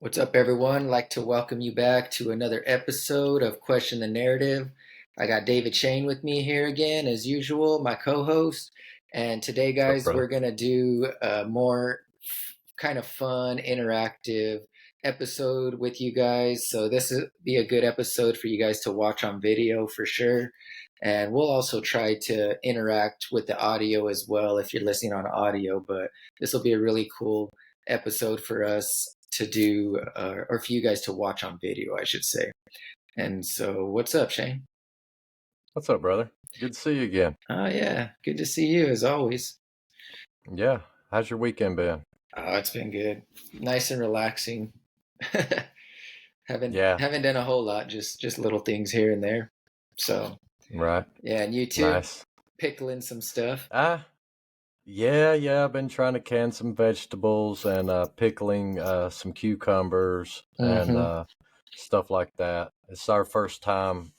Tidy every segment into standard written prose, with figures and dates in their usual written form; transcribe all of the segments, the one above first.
What's up, everyone? I'd like to welcome you back to another episode of Question the Narrative. I got David Shane with me here again, as usual, my co-host. And today, What's up, guys, brother? we're going to do a more kind of fun, interactive episode with you guys. So this will be a good episode for you guys to watch on video for sure. And we'll also try to interact with the audio as well if you're listening on audio. But this will be a really cool episode for us to do, or for you guys to watch on video, I should say. And so, what's up, Shane? What's up, brother? Good to see you again. Oh, yeah, good to see you as always. Yeah. How's your weekend been? Oh, it's been good, nice and relaxing. haven't Yeah. haven't done a whole lot, just little things here and there. So Right. yeah, and you too, Nice. pickling some stuff. Yeah. I've been trying to can some vegetables and pickling some cucumbers and Mm-hmm. stuff like that. It's our first time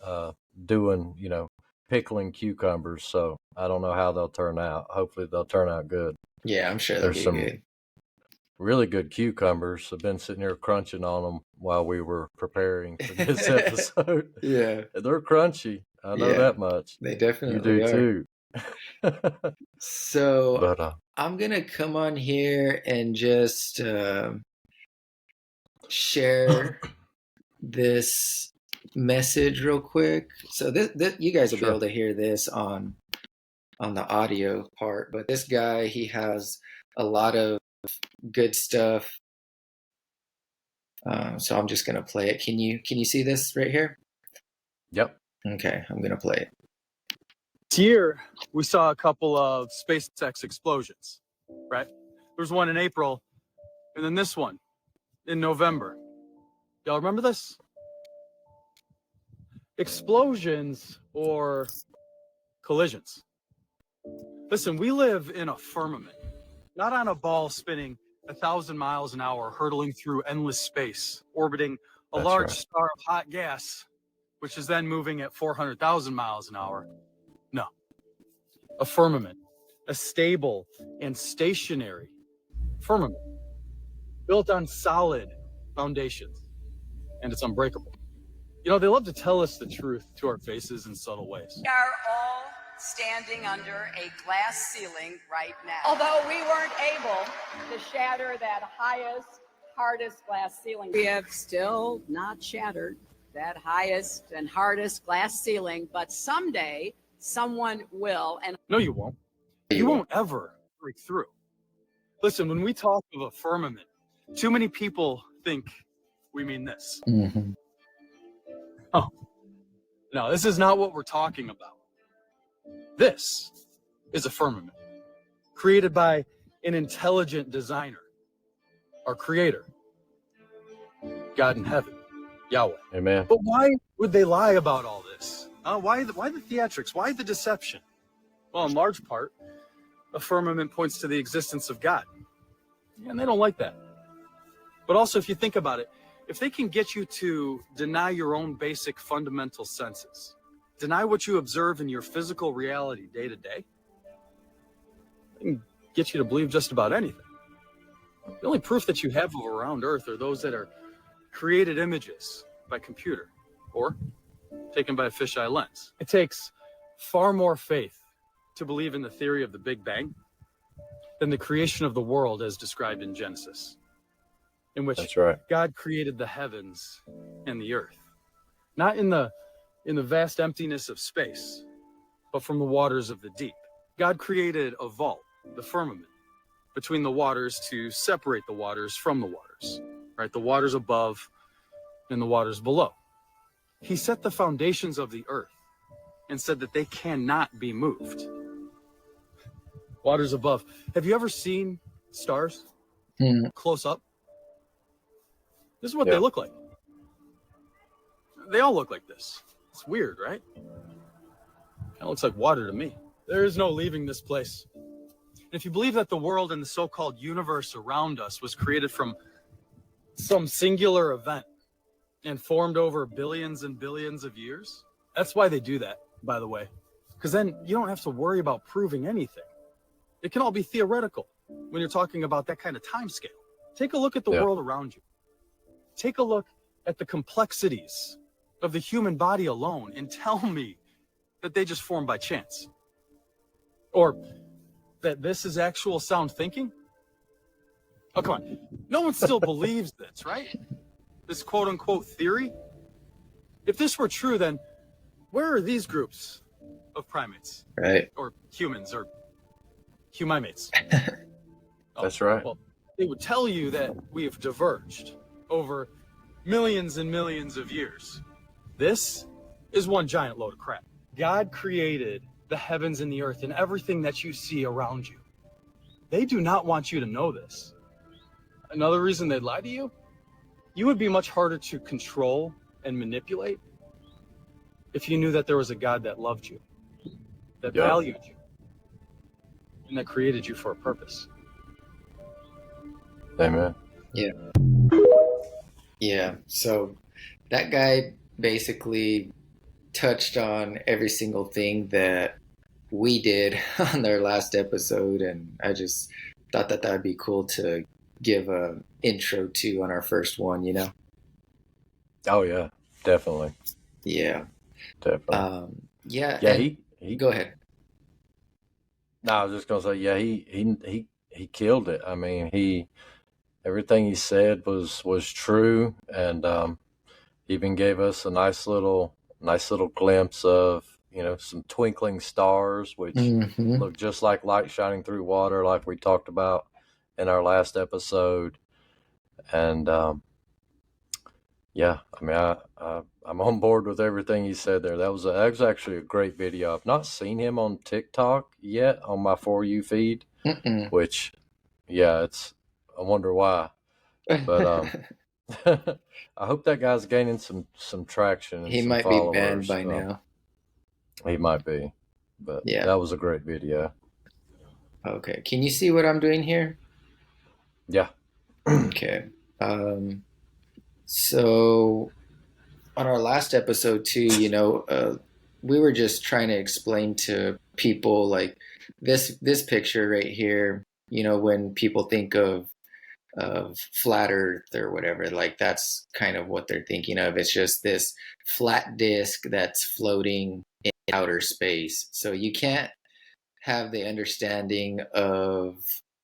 doing, pickling cucumbers, so I don't know how they'll turn out. Hopefully they'll turn out good. Yeah, I'm sure they'll There's be some good. really good cucumbers. I've been sitting here crunching on them while we were preparing for this episode. Yeah, They're crunchy. I know yeah, that much. they You definitely do are. too. So But I'm gonna come on here and just share this message real quick. So this you guys will be able sure. to hear this on the audio part, but this guy, he has a lot of good stuff. So I'm just gonna play it. Can you see this right here? Yep. Okay, I'm gonna play it. This year, we saw a couple of SpaceX explosions, right? There was one in April, and then this one in November. Y'all remember this? Explosions or collisions. Listen, we live in a firmament, not on a ball spinning 1,000 miles an hour, hurtling through endless space, orbiting a That's large right. star of hot gas, which is then moving at 400,000 miles an hour. No, a firmament, a stable and stationary firmament built on solid foundations, and it's unbreakable. You know, they love to tell us the truth to our faces in subtle ways. We are all standing under a glass ceiling right now. Although we weren't able to shatter that highest, hardest glass ceiling, we have still not shattered that highest and hardest glass ceiling, but someday someone will. And No, you won't. You won't ever break through. Listen, when we talk of a firmament, too many people think we mean this. Mm-hmm. Oh, no, this is not what we're talking about. This is a firmament created by an intelligent designer, our creator, God in heaven, Yahweh. Amen. But why would they lie about all this? Why the theatrics? Why the deception? Well, in large part, a firmament points to the existence of God. And they don't like that. But also, if you think about it, if they can get you to deny your own basic fundamental senses, deny what you observe in your physical reality day to day, they can get you to believe just about anything. The only proof that you have of around Earth are those that are created images by computer or taken by a fisheye lens. It takes far more faith to believe in the theory of the Big Bang than the creation of the world as described in Genesis, in which That's right. God created the heavens and the earth, not in the vast emptiness of space, but from the waters of the deep. God created a vault, the firmament, between the waters to separate the waters from the waters, right? The waters above and the waters below. He set the foundations of the earth and said that they cannot be moved. Waters above. Have you ever seen stars close up? This is what they look like. They all look like this. It's weird, right? Kind of looks like water to me. There is no leaving this place. And if you believe that the world and the so-called universe around us was created from some singular event and formed over billions and billions of years, that's why they do that, by the way. Because then you don't have to worry about proving anything. It can all be theoretical when you're talking about that kind of time scale. Take a look at the world around you. Take a look at the complexities of the human body alone and tell me that they just formed by chance. Or that this is actual sound thinking? Oh, come on. No one still believes this, right? This quote-unquote theory? If this were true, then where are these groups of primates? Right. Or humans, or humimates? That's right. Well, they would tell you that we have diverged over millions and millions of years. This is one giant load of crap. God created the heavens and the earth and everything that you see around you. They do not want you to know this. Another reason they'd lie to you? You would be much harder to control and manipulate if you knew that there was a God that loved you, that valued you, and that created you for a purpose. Amen. Yeah. Yeah. So that guy basically touched on every single thing that we did on their last episode, and I just thought that would be cool to give a intro to on our first one, you know? Oh yeah, definitely. Yeah. Definitely. Yeah. Yeah, he go ahead. No, I was just gonna say, yeah, he killed it. I mean, everything he said was true, and even gave us a nice little glimpse of, you know, some twinkling stars, which look just like light shining through water, like we talked about in our last episode. And yeah, I mean, I'm on board with everything he said there. That was actually a great video. I've not seen him on TikTok yet on my For You feed, which, yeah, I wonder why. But I hope that guy's gaining some traction. And he some might followers. be banned by now. He might be, but yeah, that was a great video. Okay, can you see what I'm doing here? Yeah. Okay. So on our last episode too, you know, we were just trying to explain to people like this picture right here, you know, when people think of flat earth or whatever, like that's kind of what they're thinking of. It's just this flat disk that's floating in outer space. So you can't have the understanding of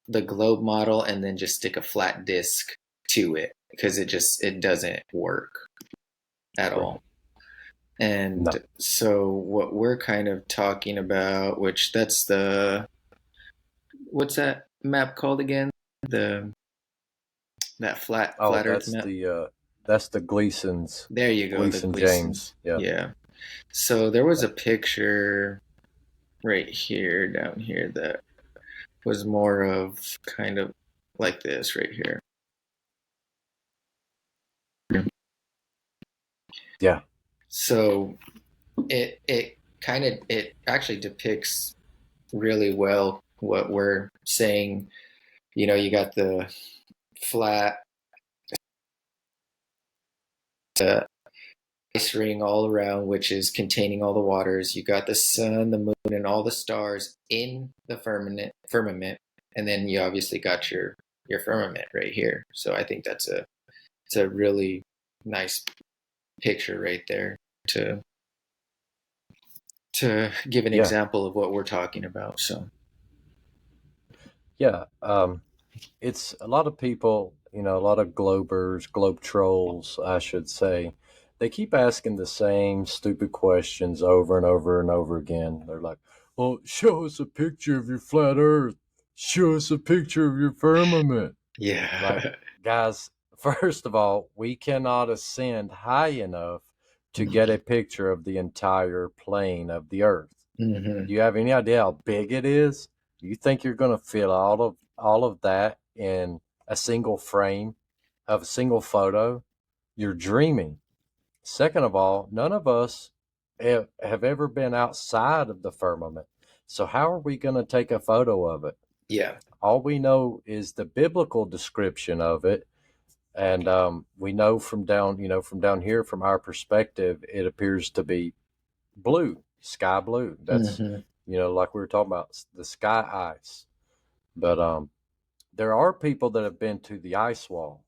the globe model and then just stick a flat disk to it, because it doesn't work at all. And so what we're kind of talking about, which that's what's that map called again? That flat earth map. That's the Gleason's. There you go. Gleason the James. Yeah. So there was a picture right here, down here, that was more of kind of like this right here. Yeah. So it actually depicts really well what we're saying. You know, you got the flat ice ring all around, which is containing all the waters. You got the sun, the moon, and all the stars in the firmament, and then you obviously got your firmament right here. So I think it's a really nice picture right there to give an example of what we're talking about. So yeah, it's a lot of people, you know, a lot of globe trolls, I should say. They keep asking the same stupid questions over and over and over again. They're like, well, show us a picture of your flat earth. Show us a picture of your firmament. Yeah. Like, guys, first of all, we cannot ascend high enough to get a picture of the entire plane of the earth. Do you have any idea how big it is? You think you're going to fit all of that in a single frame of a single photo? You're dreaming. Second of all, none of us have ever been outside of the firmament. So how are we going to take a photo of it? Yeah. All we know is the biblical description of it. And we know from down here, from our perspective, it appears to be blue, sky blue. That's, you know, like we were talking about, the sky ice. But there are people that have been to the ice wall.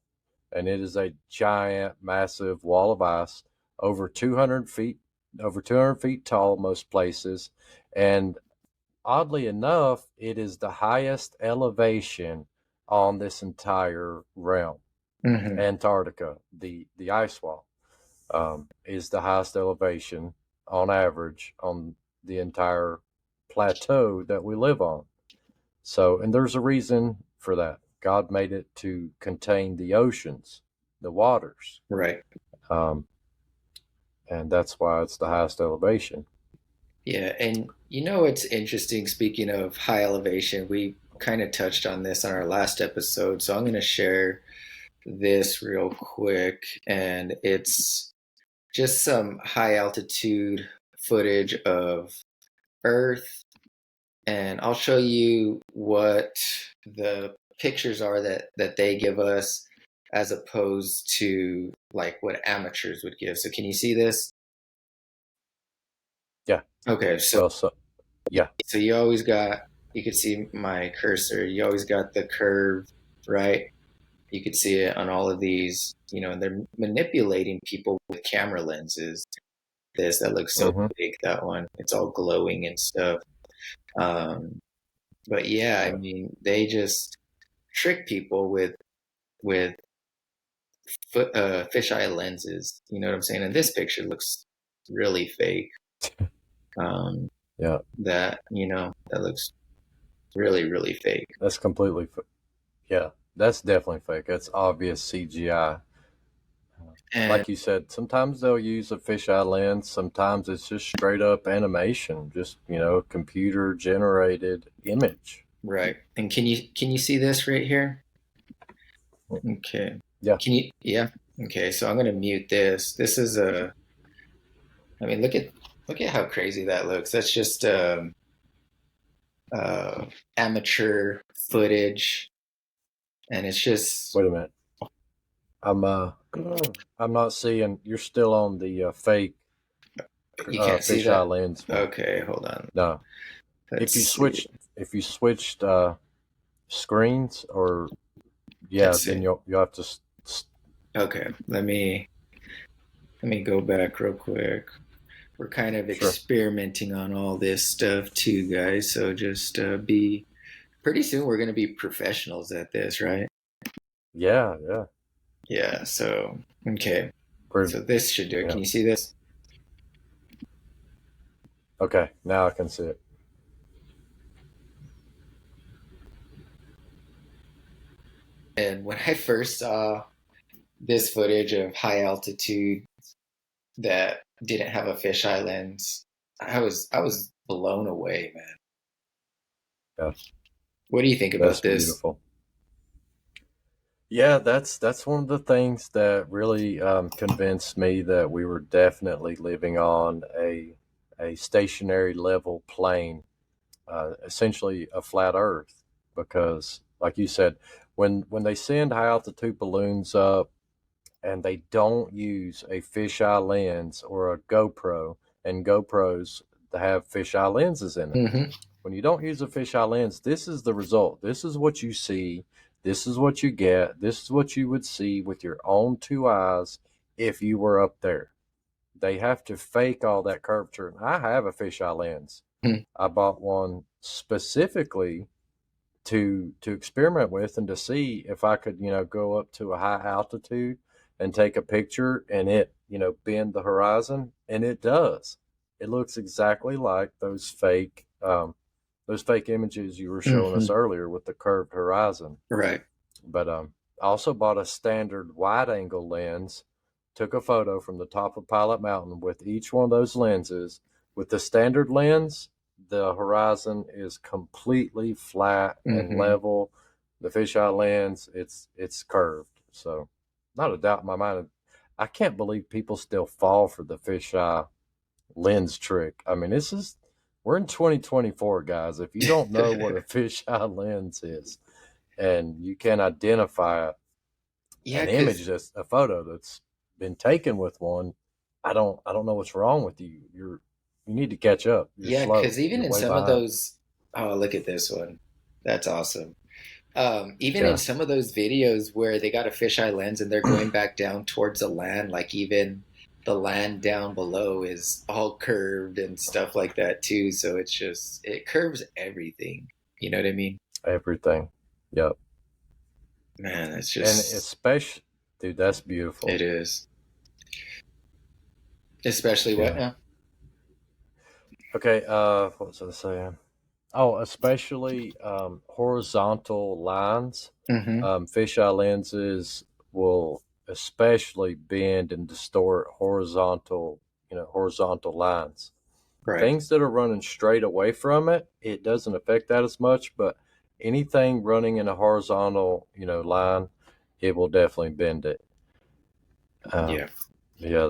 and it is a giant, massive wall of ice, over 200 feet, over 200 feet tall, most places. And oddly enough, it is the highest elevation on this entire realm. Antarctica, the ice wall, is the highest elevation on average on the entire plateau that we live on. So, and there's a reason for that. God made it to contain the oceans, the waters. Right. And that's why it's the highest elevation. Yeah, and you know it's interesting, speaking of high elevation, we kind of touched on this on our last episode, so I'm going to share this real quick, and it's just some high altitude footage of Earth, and I'll show you what the pictures are that they give us as opposed to like what amateurs would give. So can you see this? Yeah. Okay, so yeah. So you always got, you could see my cursor, you always got the curve, right? You could see it on all of these, you know, and they're manipulating people with camera lenses. That looks so big, that one. It's all glowing and stuff. But yeah, I mean, they just trick people with fisheye lenses. You know what I'm saying? And this picture looks really fake. Yeah. That, you know, that looks really, really fake. That's completely yeah, that's definitely fake. That's obvious CGI. And like you said, sometimes they'll use a fisheye lens. Sometimes it's just straight up animation, just, you know, computer generated image. Right. And can you see this right here? Okay. Yeah. Can you? Yeah. Okay. So I'm going to mute this. This is I mean, look at how crazy that looks. That's just amateur footage, and it's just. Wait a minute. I'm not seeing. You're still on the fake. You can't see that? fisheye lens. Okay, hold on. No. If you switched screens, or then you'll have to. Okay, let me go back real quick. We're kind of experimenting on all this stuff too, guys. So just pretty soon we're going to be professionals at this, right? Yeah. Yeah. So okay. So this should do it. Yeah. Can you see this? Okay, now I can see it. And when I first saw this footage of high altitude that didn't have a fisheye lens, I was blown away, man. Yeah. What do you think about this? Beautiful. Yeah, that's one of the things that really convinced me that we were definitely living on a stationary level plane, essentially a flat Earth, because, like you said, when they send high altitude balloons up and they don't use a fisheye lens or a GoPro, and GoPros have fisheye lenses in it. When you don't use a fisheye lens, this is the result. This is what you see. This is what you get. This is what you would see with your own two eyes if you were up there. They have to fake all that curvature. And I have a fisheye lens. I bought one specifically to experiment with and to see if I could, go up to a high altitude and take a picture and it, bend the horizon. And it does. It looks exactly like those fake images you were showing us earlier with the curved horizon. Right. But I also bought a standard wide angle lens, took a photo from the top of Pilot Mountain with each one of those lenses. With the standard lens, the horizon is completely flat and level. The fisheye lens, it's curved. So not a doubt in my mind. I can't believe people still fall for the fisheye lens trick. I mean, we're in 2024, guys. If you don't know what a fisheye lens is and you can identify an image, that's a photo that's been taken with one, I don't know what's wrong with you. You need to catch up. You're slow. Because even in some of those, oh, look at this one. That's awesome. Even in some of those videos where they got a fisheye lens and they're going back down towards the land, like even the land down below is all curved and stuff like that too. So it's just, it curves everything. You know what I mean? Everything. Yep. Man, it's And just, especially, dude, that's beautiful. it is. Especially what now? Okay, what was I saying? Oh, especially horizontal lines. Fisheye lenses will especially bend and distort horizontal lines. Right. Things that are running straight away from it, it doesn't affect that as much, but anything running in a horizontal, line, it will definitely bend it. Yeah,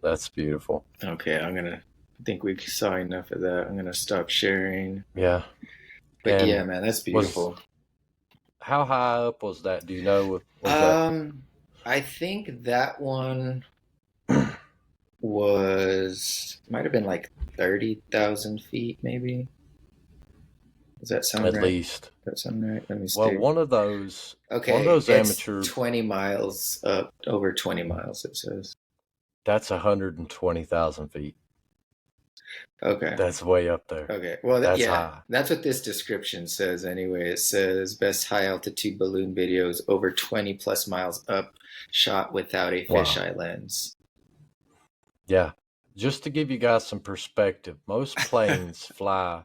that's beautiful. Okay, I think we saw enough of that. I'm gonna stop sharing. Yeah. But and yeah, man, that's beautiful. How high up was that? Do you know? I think that one might have been like 30,000 feet, maybe. Does that sound right? At least. Does that sound right? Let me see. Well, one of those. Okay, one of those it's amateurs. 20 miles up, over 20 miles. It says. That's 120,000 feet. Okay. That's way up there. Okay. Well, that's high. That's what this description says anyway. It says best high altitude balloon videos over 20 plus miles up, shot without a fisheye lens. Yeah. Just to give you guys some perspective, most planes fly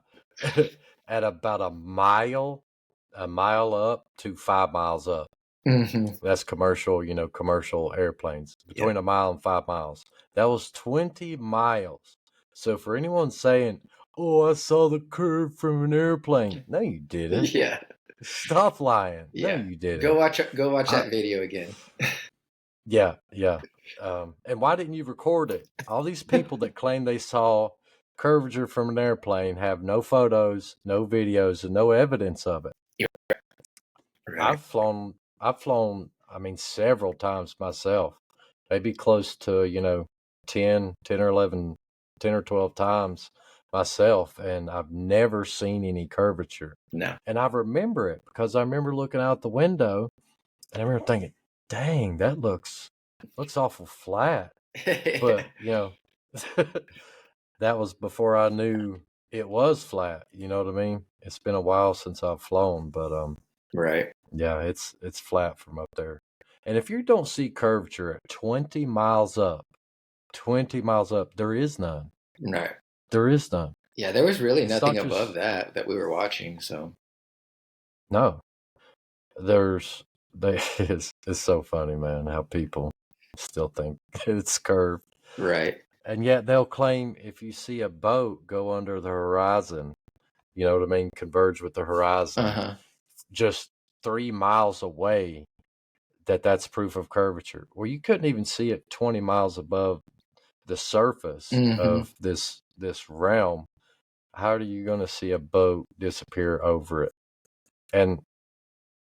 at about a mile up to 5 miles up. That's commercial, commercial airplanes between a mile and 5 miles. That was 20 miles. So for anyone saying, "Oh, I saw the curve from an airplane," no, you didn't. Yeah. Stop lying. Yeah. No, you didn't. Go watch that video again. Yeah. And why didn't you record it? All these people that claim they saw curvature from an airplane have no photos, no videos, and no evidence of it. Right. I've flown, several times myself. Maybe close to, 10 or 11, 10 or 12 times myself, and I've never seen any curvature. No. And I remember it because I remember looking out the window and I remember thinking, dang, that looks awful flat. But, that was before I knew it was flat. You know what I mean? It's been a while since I've flown, but right. Yeah, it's flat from up there. And if you don't see curvature at 20 miles up, there is none. Right. There is none. Yeah, there was really nothing above that we were watching, so. No. It's so funny, man, how people still think it's curved. Right. And yet they'll claim if you see a boat go under the horizon, you know what I mean, converge with the horizon, just 3 miles away, that's proof of curvature. Well, you couldn't even see it 20 miles above the surface of this realm. How are you going to see a boat disappear over it? And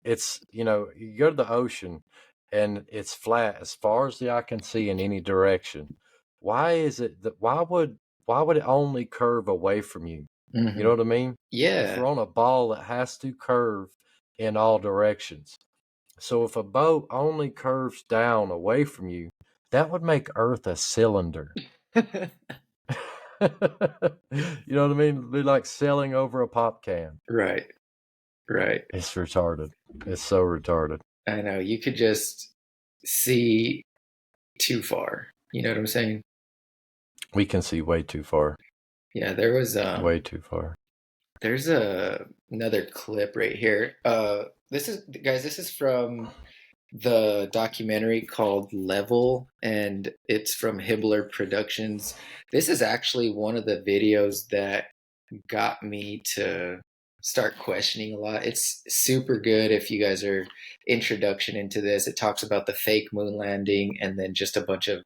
it's, you go to the ocean and it's flat as far as the eye can see in any direction. Why is it that why would it only curve away from you? You know what I mean? Yeah. If we're on a ball, it has to curve in all directions. So if a boat only curves down away from you, that would make Earth a cylinder. You know what I mean? It'd be like sailing over a pop can. Right. It's retarded. It's so retarded. I know. You could just see too far. You know what I'm saying? We can see way too far. Yeah, there was way too far. There's another clip right here. This is from the documentary called Level, and it's from Hibbler Productions. This is actually one of the videos that got me to start questioning a lot. It's super good if you guys are introduction into this. It talks about the fake moon landing and then just a bunch of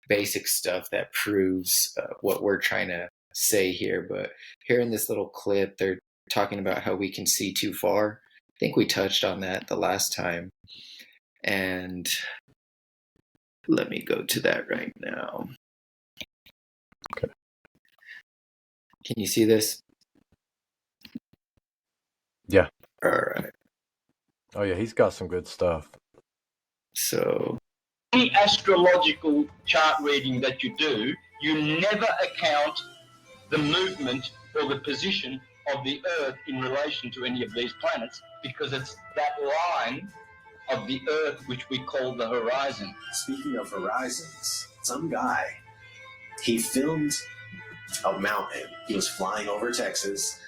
basic stuff that proves what we're trying to say here. But here in this little clip, they're talking about how we can see too far. I think we touched on that the last time. And let me go to that right now. Okay. Can you see this? Yeah. All right. Oh yeah, he's got some good stuff. So any astrological chart reading that you do, you never account the movement or the position of the Earth in relation to any of these planets, because it's that line of the Earth which we call the horizon. Speaking of horizons, some guy, he filmed a mountain. He was flying over Texas,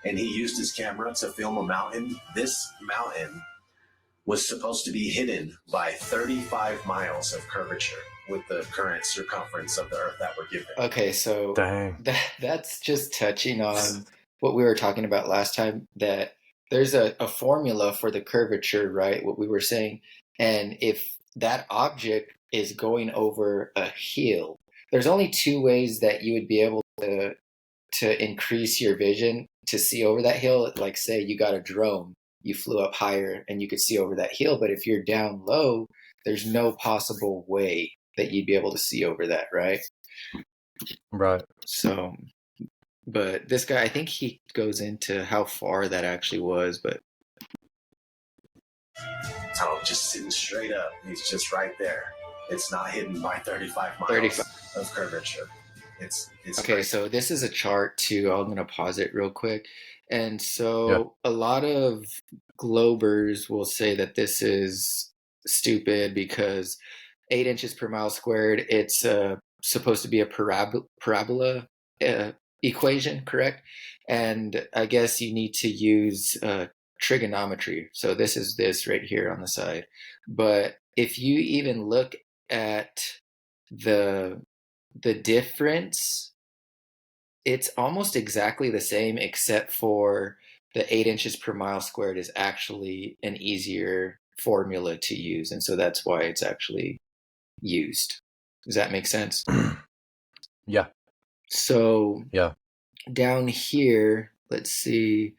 and he used his camera to film a mountain. This mountain was supposed to be hidden by 35 miles of curvature with the current circumference of the Earth that we're given. okay, so that's just touching on what we were talking about last time, that there's a formula for the curvature, right? What we were saying. And if that object is going over a hill, there's only two ways that you would be able to increase your vision to see over that hill. Like, say you got a drone, you flew up higher and you could see over that hill, but if you're down low, there's no possible way that you'd be able to see over that, right? Right. So, but this guy, I think he goes into how far that actually was, but Oh, just sitting straight up. He's just right there. It's not hidden by 35 miles 35. of curvature. It's okay, crazy. so this is a chart too. I'm going to pause it real quick. And so a lot of globers will say that this is stupid because 8 inches per mile squared, it's supposed to be a parabola equation, correct? And I guess you need to use trigonometry. So this is this right here on the side. But if you even look at the difference, it's almost exactly the same, except for the 8 inches per mile squared is actually an easier formula to use. And so that's why it's actually used. Does that make sense? Yeah. So yeah, down here, let's see,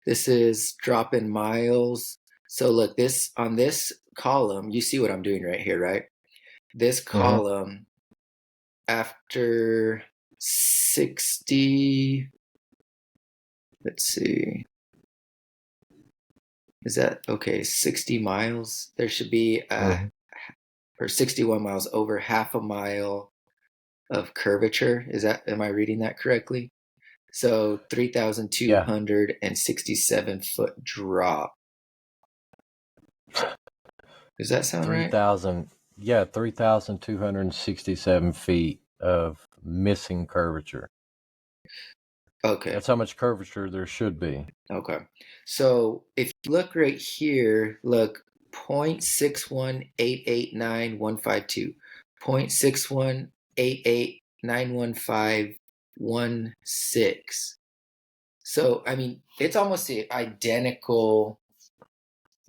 this is drop in miles. So look, this on this column, you see what I'm doing right here, right? This column, after 60, let's see, is that okay? 60 miles, there should be or 61 miles, over half a mile of curvature. Am I reading that correctly? So 3,267 foot drop. Does that sound right? 3,267 feet of missing curvature. Okay. That's how much curvature there should be. Okay. So if you look right here, look, 0.61889,152, 0.618891516. So, I mean, it's almost the identical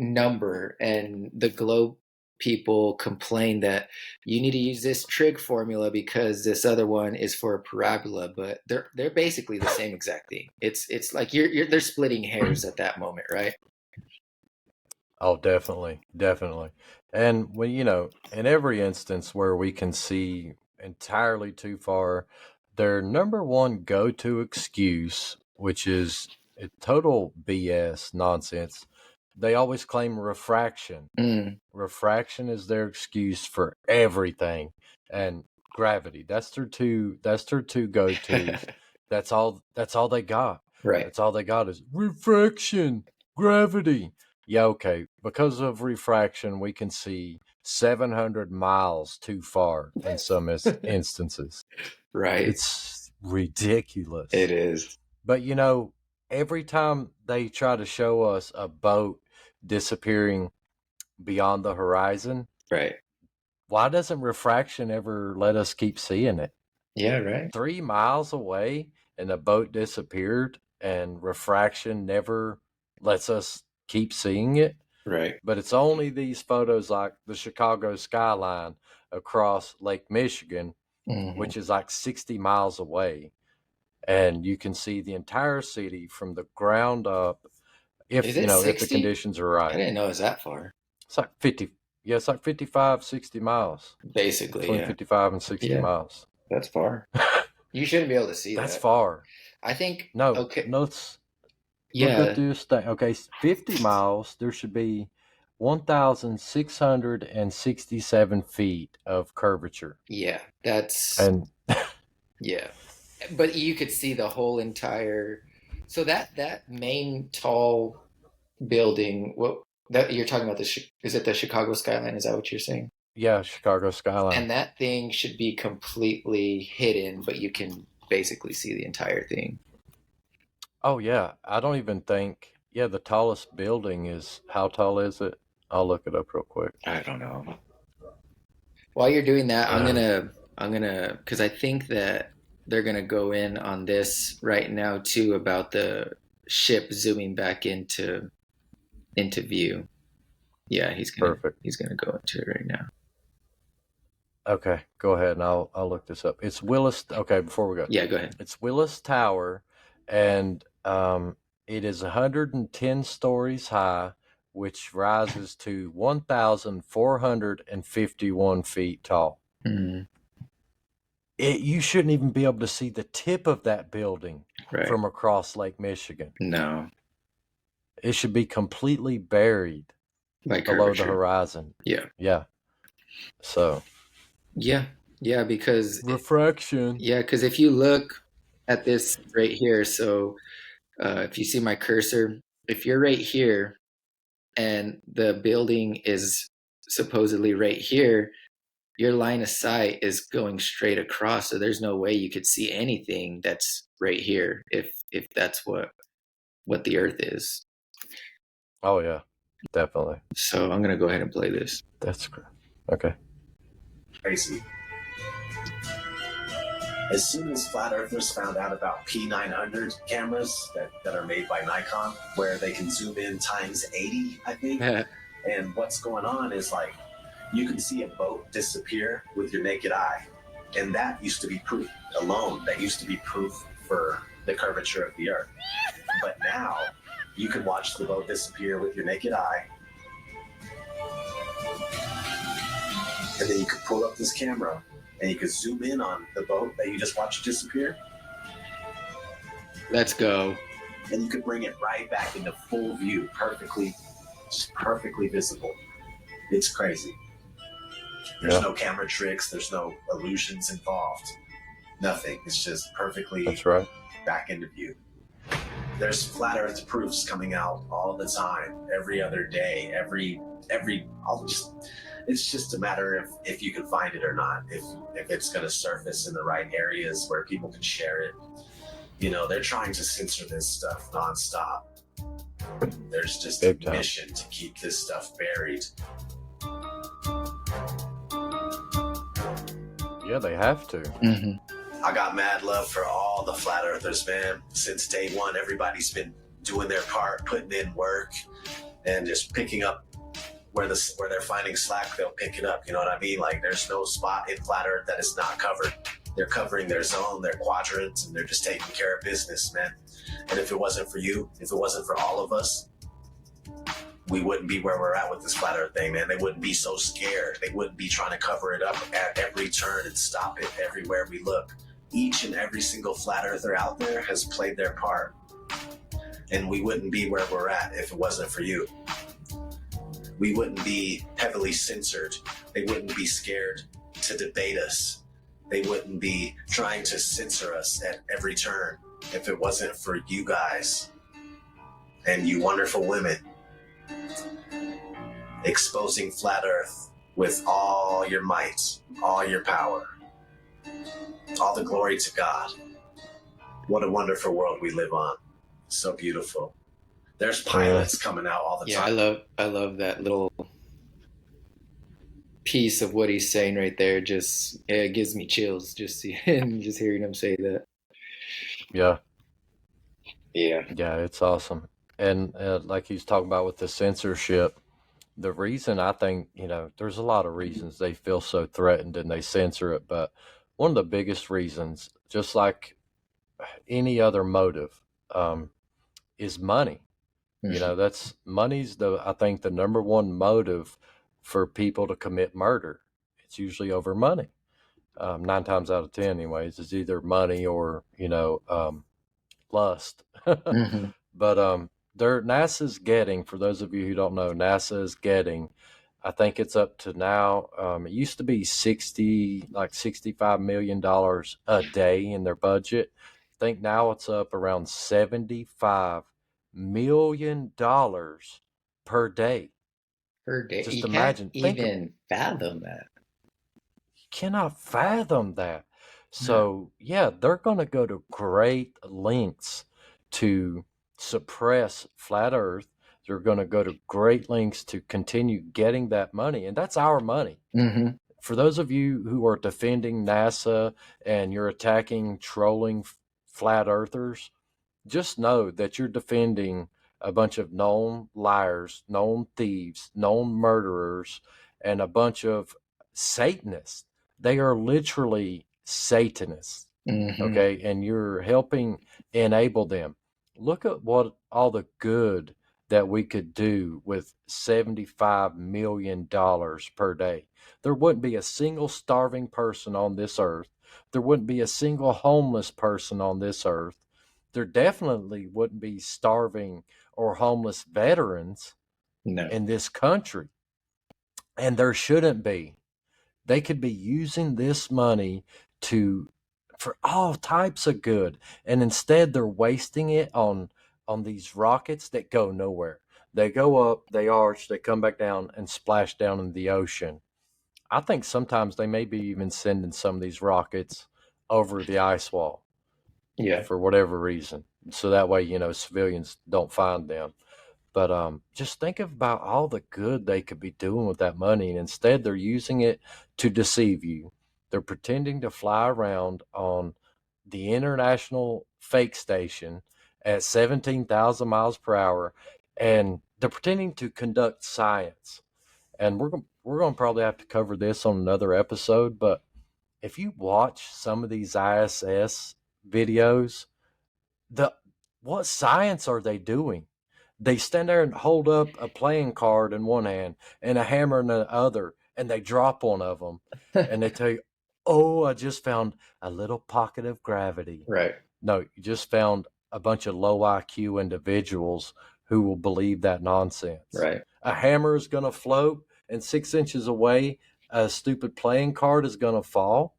number, and the globe people complain that you need to use this trig formula because this other one is for a parabola, but they're basically the same exact thing. It's like they're splitting hairs at that moment, right? Oh, definitely. And when in every instance where we can see entirely too far, their number one go-to excuse, which is a total BS nonsense, they always claim refraction. Refraction is their excuse for everything, and gravity. That's their two go-tos. That's all they got. Right. That's all they got is refraction, gravity. Yeah, okay. Because of refraction, we can see 700 miles too far in some instances. Right. It's ridiculous. It is. But every time they try to show us a boat disappearing beyond the horizon, right, why doesn't refraction ever let us keep seeing it? Yeah, right. 3 miles away and the boat disappeared, and refraction never lets us keep seeing it. Right. But it's only these photos like the Chicago skyline across Lake Michigan, which is like 60 miles away. And you can see the entire city from the ground up if if the conditions are right. I didn't know it was that far. It's like 50. Yeah, it's like 55, 60 miles. Basically, between 55 and 60 miles. That's far. You shouldn't be able to see that. That's far. I think. No. Okay. No. Look at Yeah, this thing. Okay, 50 miles, there should be 1,667 feet of curvature. yeah, that's And yeah. But you could see the whole entire. So that main tall building, what that you're talking about, is it the Chicago skyline? Is that what you're saying? yeah, Chicago skyline. And that thing should be completely hidden, but you can basically see the entire thing. Oh, yeah. I don't even think, yeah, the tallest building is, how tall is it? I'll look it up real quick. I don't know. While you're doing that, I'm Uh, gonna, because I think that they're gonna go in on this right now too about the ship zooming back into view. Yeah, Perfect. he's gonna go into it right now. Okay, go ahead and I'll look this up. It's Willis. Okay, before we go, Yeah, go ahead. it's Willis Tower, and it is 110 stories high, which rises to 1,451 feet tall. Mm, You shouldn't even be able to see the tip of that building right. from across Lake Michigan. No, It should be completely buried like below the curvature. horizon. Yeah. Yeah. So Yeah, because refraction. yeah, because if you look at this right here, so if you see my cursor, if you're right here and the building is supposedly right here, your line of sight is going straight across, so there's no way you could see anything that's right here if that's what the Earth is. Oh yeah, definitely. So I'm gonna go ahead and play this. That's great. Okay. Crazy. As soon as flat earthers found out about P900 cameras that are made by Nikon, where they can zoom in times 80, I think. And what's going on is like, you can see a boat disappear with your naked eye. And that used to be proof alone. That used to be proof for the curvature of the Earth. But now you can watch the boat disappear with your naked eye. And then you can pull up this camera and you can zoom in on the boat that you just watched disappear. Let's go. And you can bring it right back into full view, just perfectly visible. It's crazy. There's no camera tricks. There's no illusions involved. Nothing. It's just perfectly That's right. back into view. There's flat Earth proofs coming out all the time, every other day, it's just a matter of if you can find it or not, if it's going to surface in the right areas where people can share it. You know, they're trying to censor this stuff nonstop. There's just a mission to keep this stuff buried. Yeah, they have to. Mm-hmm. I got mad love for all the flat earthers, man. Since day one, everybody's been doing their part, putting in work, and just picking up where they're finding slack, they'll pick it up. You know what I mean? Like, there's no spot in flat earth that is not covered. They're covering their zone, their quadrants, and they're just taking care of business, man. And if it wasn't for you, if it wasn't for all of us, we wouldn't be where we're at with this flat earth thing, man. They wouldn't be so scared. They wouldn't be trying to cover it up at every turn and stop it everywhere we look. Each and every single flat earther out there has played their part. And we wouldn't be where we're at if it wasn't for you. We wouldn't be heavily censored. They wouldn't be scared to debate us. They wouldn't be trying to censor us at every turn if it wasn't for you guys and you wonderful women exposing flat earth with all your might, all your power. All the glory to God. What a wonderful world we live on. So beautiful. There's pilots coming out all the time. I love that little piece of what he's saying right there. Just it gives me chills just hearing him say that. Yeah. Yeah. Yeah, it's awesome. And like he's talking about with the censorship, the reason I think, there's a lot of reasons they feel so threatened and they censor it, but one of the biggest reasons, just like any other motive, is money. That's money's I think the number one motive for people to commit murder. It's usually over money. 9 times out of 10 anyways, it's either money or, lust. Mm-hmm. But NASA's getting, for those of you who don't know, NASA is getting, I think it's up to now. It used to be $65 million a day in their budget. I think now it's up around $75 million per day. Per day. Just You can't imagine. even fathom that. You cannot fathom that. Yeah. So yeah, they're going to go to great lengths to suppress flat Earth. They're going to go to great lengths to continue getting that money, and that's our money. Mm-hmm. For those of you who are defending NASA and you're attacking, trolling flat earthers, just know that you're defending a bunch of known liars, known thieves, known murderers, and a bunch of Satanists. They are literally Satanists. Mm-hmm. Okay. And you're helping enable them. Look at what all the good that we could do with $75 million per day. There wouldn't be a single starving person on this earth. There wouldn't be a single homeless person on this earth. There definitely wouldn't be starving or homeless veterans in this country. And there shouldn't be. They could be using this money for all types of good, and instead they're wasting it on these rockets that go nowhere. They go up, they arch, they come back down and splash down in the ocean. I think sometimes they may be even sending some of these rockets over the ice wall. Yeah. For whatever reason, so that way civilians don't find them. But just think about all the good they could be doing with that money, and instead they're using it to deceive you. They're pretending to fly around on the international fake station at 17,000 miles per hour, and they're pretending to conduct science. And we're going to probably have to cover this on another episode, but if you watch some of these ISS videos, what science are they doing? They stand there and hold up a playing card in one hand and a hammer in the other, and they drop one of them, and they tell you, "Oh, I just found a little pocket of gravity." Right. No, you just found a bunch of low IQ individuals who will believe that nonsense. Right. A hammer is going to float, and 6 inches away, a stupid playing card is going to fall.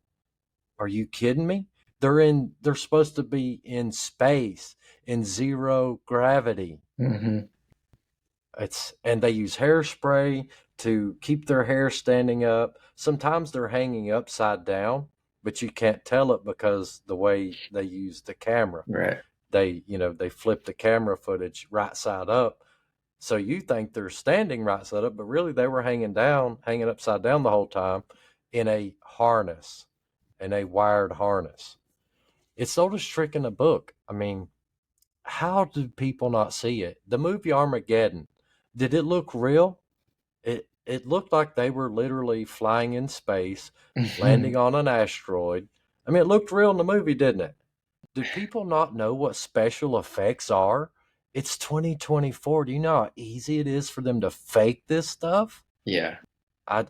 Are you kidding me? They're supposed to be in space in zero gravity. Mm-hmm. And they use hairspray to keep their hair standing up. Sometimes they're hanging upside down, but you can't tell it because the way they use the camera. Right. They flip the camera footage right side up. So you think they're standing right side up, but really they were hanging upside down the whole time in a harness, in a wired harness. It's the oldest trick in the book. I mean, how did people not see it? The movie Armageddon, did it look real? It looked like they were literally flying in space, landing on an asteroid. I mean, it looked real in the movie, didn't it? Do people not know what special effects are? It's 2024. Do you know how easy it is for them to fake this stuff? Yeah. I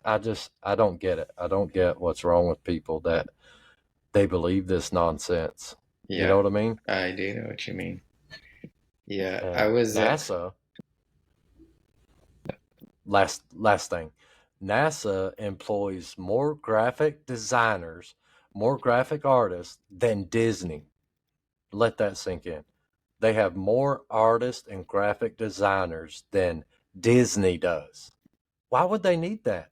don't get it. I don't get what's wrong with people that they believe this nonsense. Yeah. You know what I mean? I do know what you mean. Yeah. And I was NASA. Last thing. NASA employs more graphic designers, more graphic artists than Disney. Let that sink in. They have more artists and graphic designers than Disney does. Why would they need that?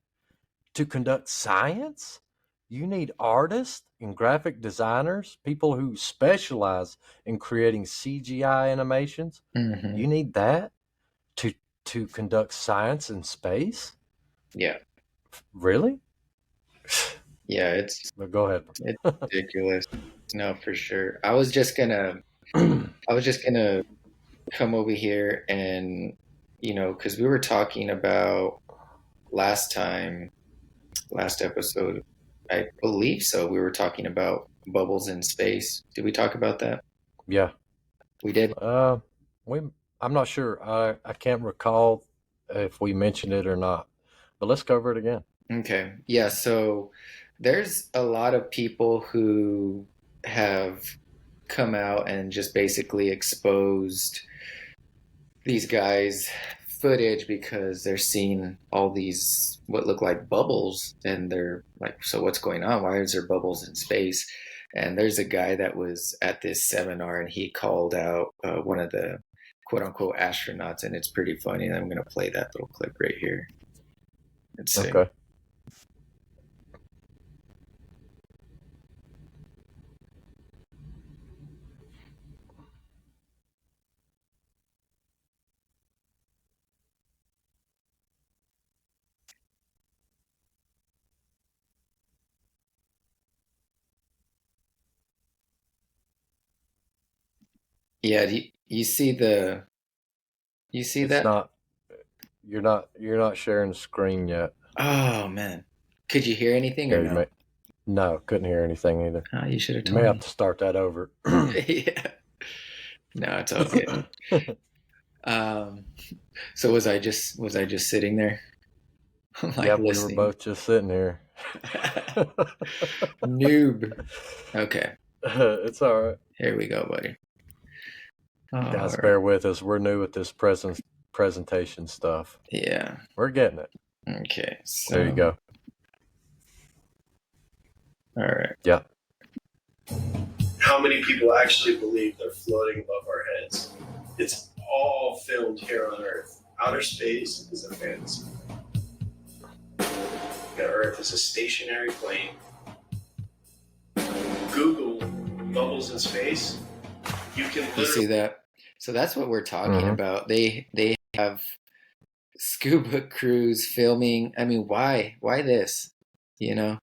To conduct science? You need artists and graphic designers, people who specialize in creating CGI animations. Mm-hmm. You need that to conduct science in space? Yeah. Really? Yeah, But go ahead. it's ridiculous. No, for sure. I was just gonna come over here and, because we were talking about last episode, I believe so. We were talking about bubbles in space. Did we talk about that? Yeah. We did? I'm not sure. I can't recall if we mentioned it or not. But let's cover it again. Okay. Yeah, so there's a lot of people who have come out and just basically exposed these guys footage because they're seeing all these what look like bubbles, and they're like, so what's going on? Why is there bubbles in space? And there's a guy that was at this seminar, and he called out one of the quote unquote astronauts, and it's pretty funny. And I'm going to play that little clip right here. Let's see. Okay. Yeah, you see the It's that? not. You're not sharing the screen yet. Oh man, could you hear anything or no? No, couldn't hear anything either. Oh, you should have You told may me. have to start that over. Yeah. No, it's all good. So was I just sitting there? Like, yeah, we were both just sitting here. Noob. Okay. It's all right. Here we go, buddy. Guys, bear with us. We're new with this presentation stuff. Yeah. We're getting it. Okay. So there you go. All right. Yeah. How many people actually believe they're floating above our heads? It's all filmed here on Earth. Outer space is a fantasy. Earth is a stationary plane. Google bubbles in space. You see that? So that's what we're talking about. They have scuba crews filming. I mean, why this? You know,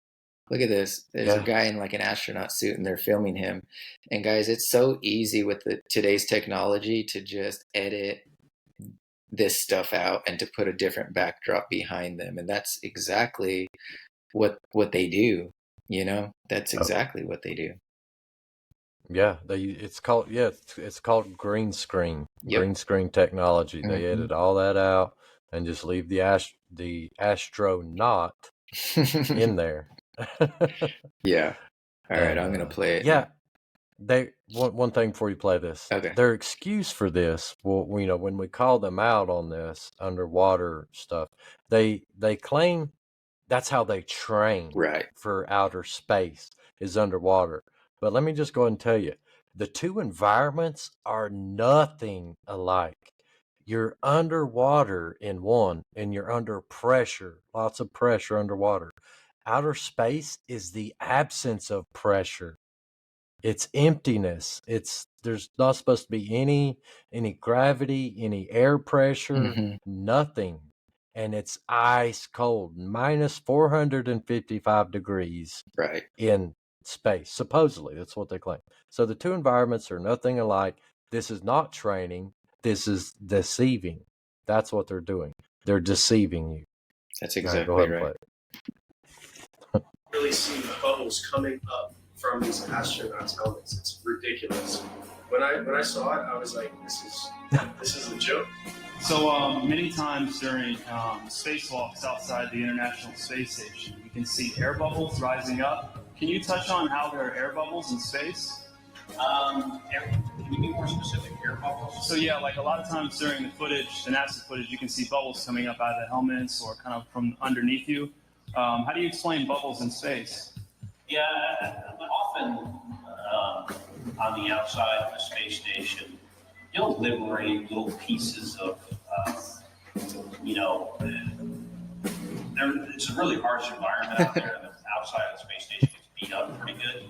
look at this. There's a guy in like an astronaut suit, and they're filming him. And guys, it's so easy with today's technology to just edit this stuff out and to put a different backdrop behind them, and that's exactly what they do. You know, that's exactly what they do. Yeah, it's called green screen. Yep. Green screen technology. They edit all that out and just leave the astronaut in there. Yeah. All right, I'm gonna play it. Yeah. One thing before you play this. Okay. Their excuse for this, well, you know, when we call them out on this underwater stuff, they claim that's how they train for outer space is underwater. But let me just go ahead and tell you, the two environments are nothing alike. You're underwater in one, and you're under pressure, lots of pressure underwater. Outer space is the absence of pressure. It's emptiness. There's not supposed to be any gravity, any air pressure, nothing. And it's ice cold, minus 455 degrees in space. Supposedly, that's what they claim. So the two environments are nothing alike. This is not training. This is deceiving. That's what they're doing. They're deceiving you. That's exactly right. Really see the bubbles coming up from these astronauts' helmets. It's ridiculous. When I saw it, I was like, this is a joke. So many times during spacewalks outside the International Space Station, you can see air bubbles rising up. Can you touch on how there are air bubbles in space? Can you be more specific? Air bubbles? So yeah, like a lot of times during the NASA footage, you can see bubbles coming up out of the helmets or kind of from underneath you. How do you explain bubbles in space? Yeah, often on the outside of the space station, you'll liberate little pieces of, it's a really harsh environment out there. The outside of the space station gets beat up pretty good.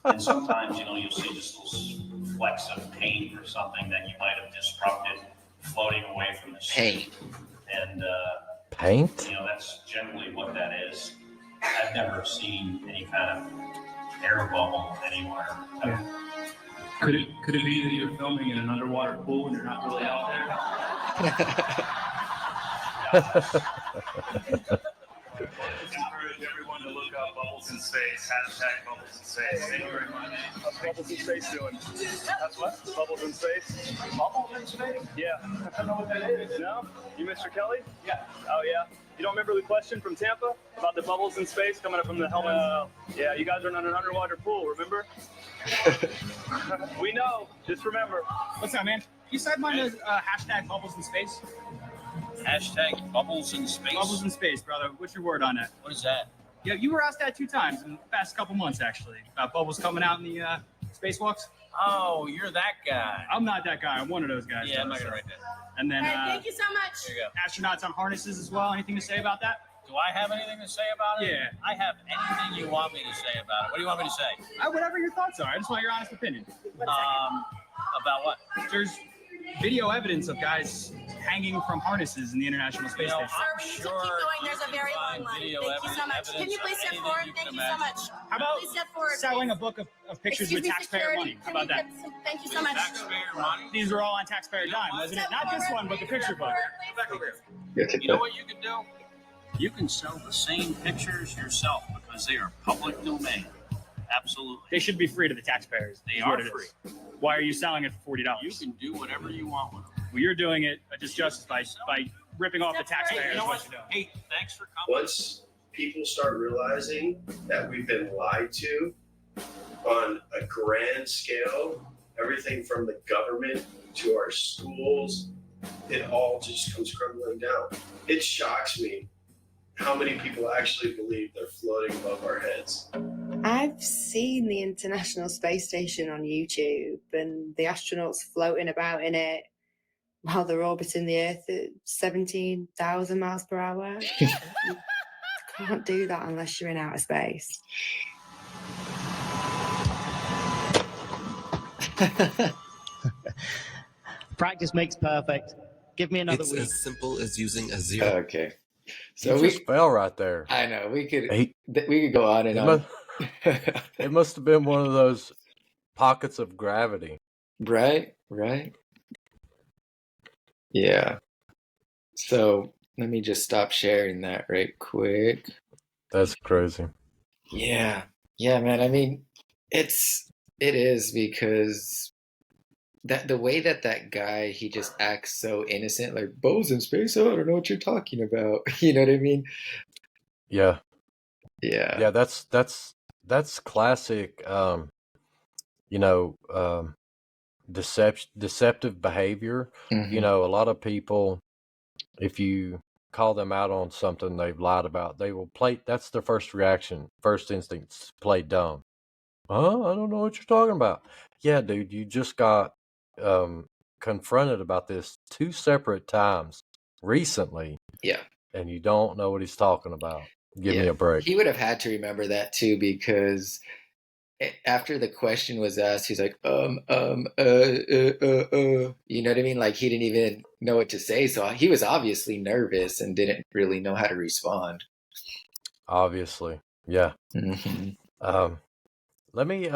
And sometimes, you'll see just little flecks of paint or something that you might have disrupted floating away from the paint. And paint? That's generally what that is. I've never seen any kind of air bubble anywhere. Yeah. Could it be that you're filming in an underwater pool and you're not really out there? Encourage everyone to look up bubbles in space, hashtag bubbles in space. Thank you very much. How's bubbles in space doing? That's what? Bubbles in space? Bubbles in space? Yeah. I don't know what that is. No? You Mr. Kelly? Yeah. Oh, yeah? You don't remember the question from Tampa about the bubbles in space coming up from the helmet? Yeah, you guys are in an underwater pool, remember? We know. Just remember. What's up, man? You said mine is hashtag bubbles in space. Hashtag bubbles in space. Bubbles in space, brother. What's your word on that? What is that? Yeah, you were asked that 2 times in the past couple months, actually, about bubbles coming out in the spacewalks. Oh, you're that guy. I'm not that guy. I'm one of those guys. Yeah, I'm not gonna write that. And then Thank you so much. There you go. astronauts on harnesses as well. Anything to say about that? Do I have anything to say about it? Yeah. I have anything you want me to say about it. What do you want me to say? Whatever your thoughts are. I just want your honest opinion. About what? There's video evidence of guys hanging from harnesses in the International Space Station. I'm Sir, we need to sure keep going. you There's a can very find long line. video Thank you so much. evidence Can you please of step anything forward? you Thank can you so much. How about Please step forward. selling a book of pictures Excuse with me, taxpayer security. money? How about that? Thank you so much. Taxpayer money? These were all on taxpayer dime, wasn't it? Not this one, but the picture book. Back over here. You know what you can do? You can sell the same pictures yourself because they are public domain. Absolutely. They should be free to the taxpayers. They is are what it free. is. Why are you selling it for $40? You can do whatever you want with them. Well, you're doing it just justice by ripping off the taxpayers. You know what? What you're doing. Hey, thanks for coming. Once people start realizing that we've been lied to on a grand scale, everything from the government to our schools, it all just comes crumbling down. It shocks me how many people actually believe they're floating above our heads. I've seen the International Space Station on YouTube and the astronauts floating about in it while they're orbiting the Earth at 17,000 miles per hour. You can't do that unless you're in outer space. Practice makes perfect. Give me another It's week. as simple as using a zero. Okay. So You we just fell right there. I know we could He- go on and It on. it must have been one of those pockets of gravity. Right? Yeah. So let me just stop sharing that right quick. That's crazy. Yeah, man. I mean, it is because that the way that guy, he just acts so innocent, like bows in space. Oh, I don't know what you're talking about. You know what I mean? Yeah. Yeah. That's classic. Deceptive behavior. Mhm. You know, a lot of people, if you call them out on something they've lied about, they will play. That's their first reaction, first instinct, play dumb. Huh? I don't know what you're talking about. Yeah, dude, you just got confronted about this 2 separate times recently, Yeah. and you don't know what he's talking about. Give me Yeah. a break. He would have had to remember that too, because after the question was asked, he's like, you know what I mean? Like he didn't even know what to say. So he was obviously nervous and didn't really know how to respond. Obviously, yeah. Mhm. Let me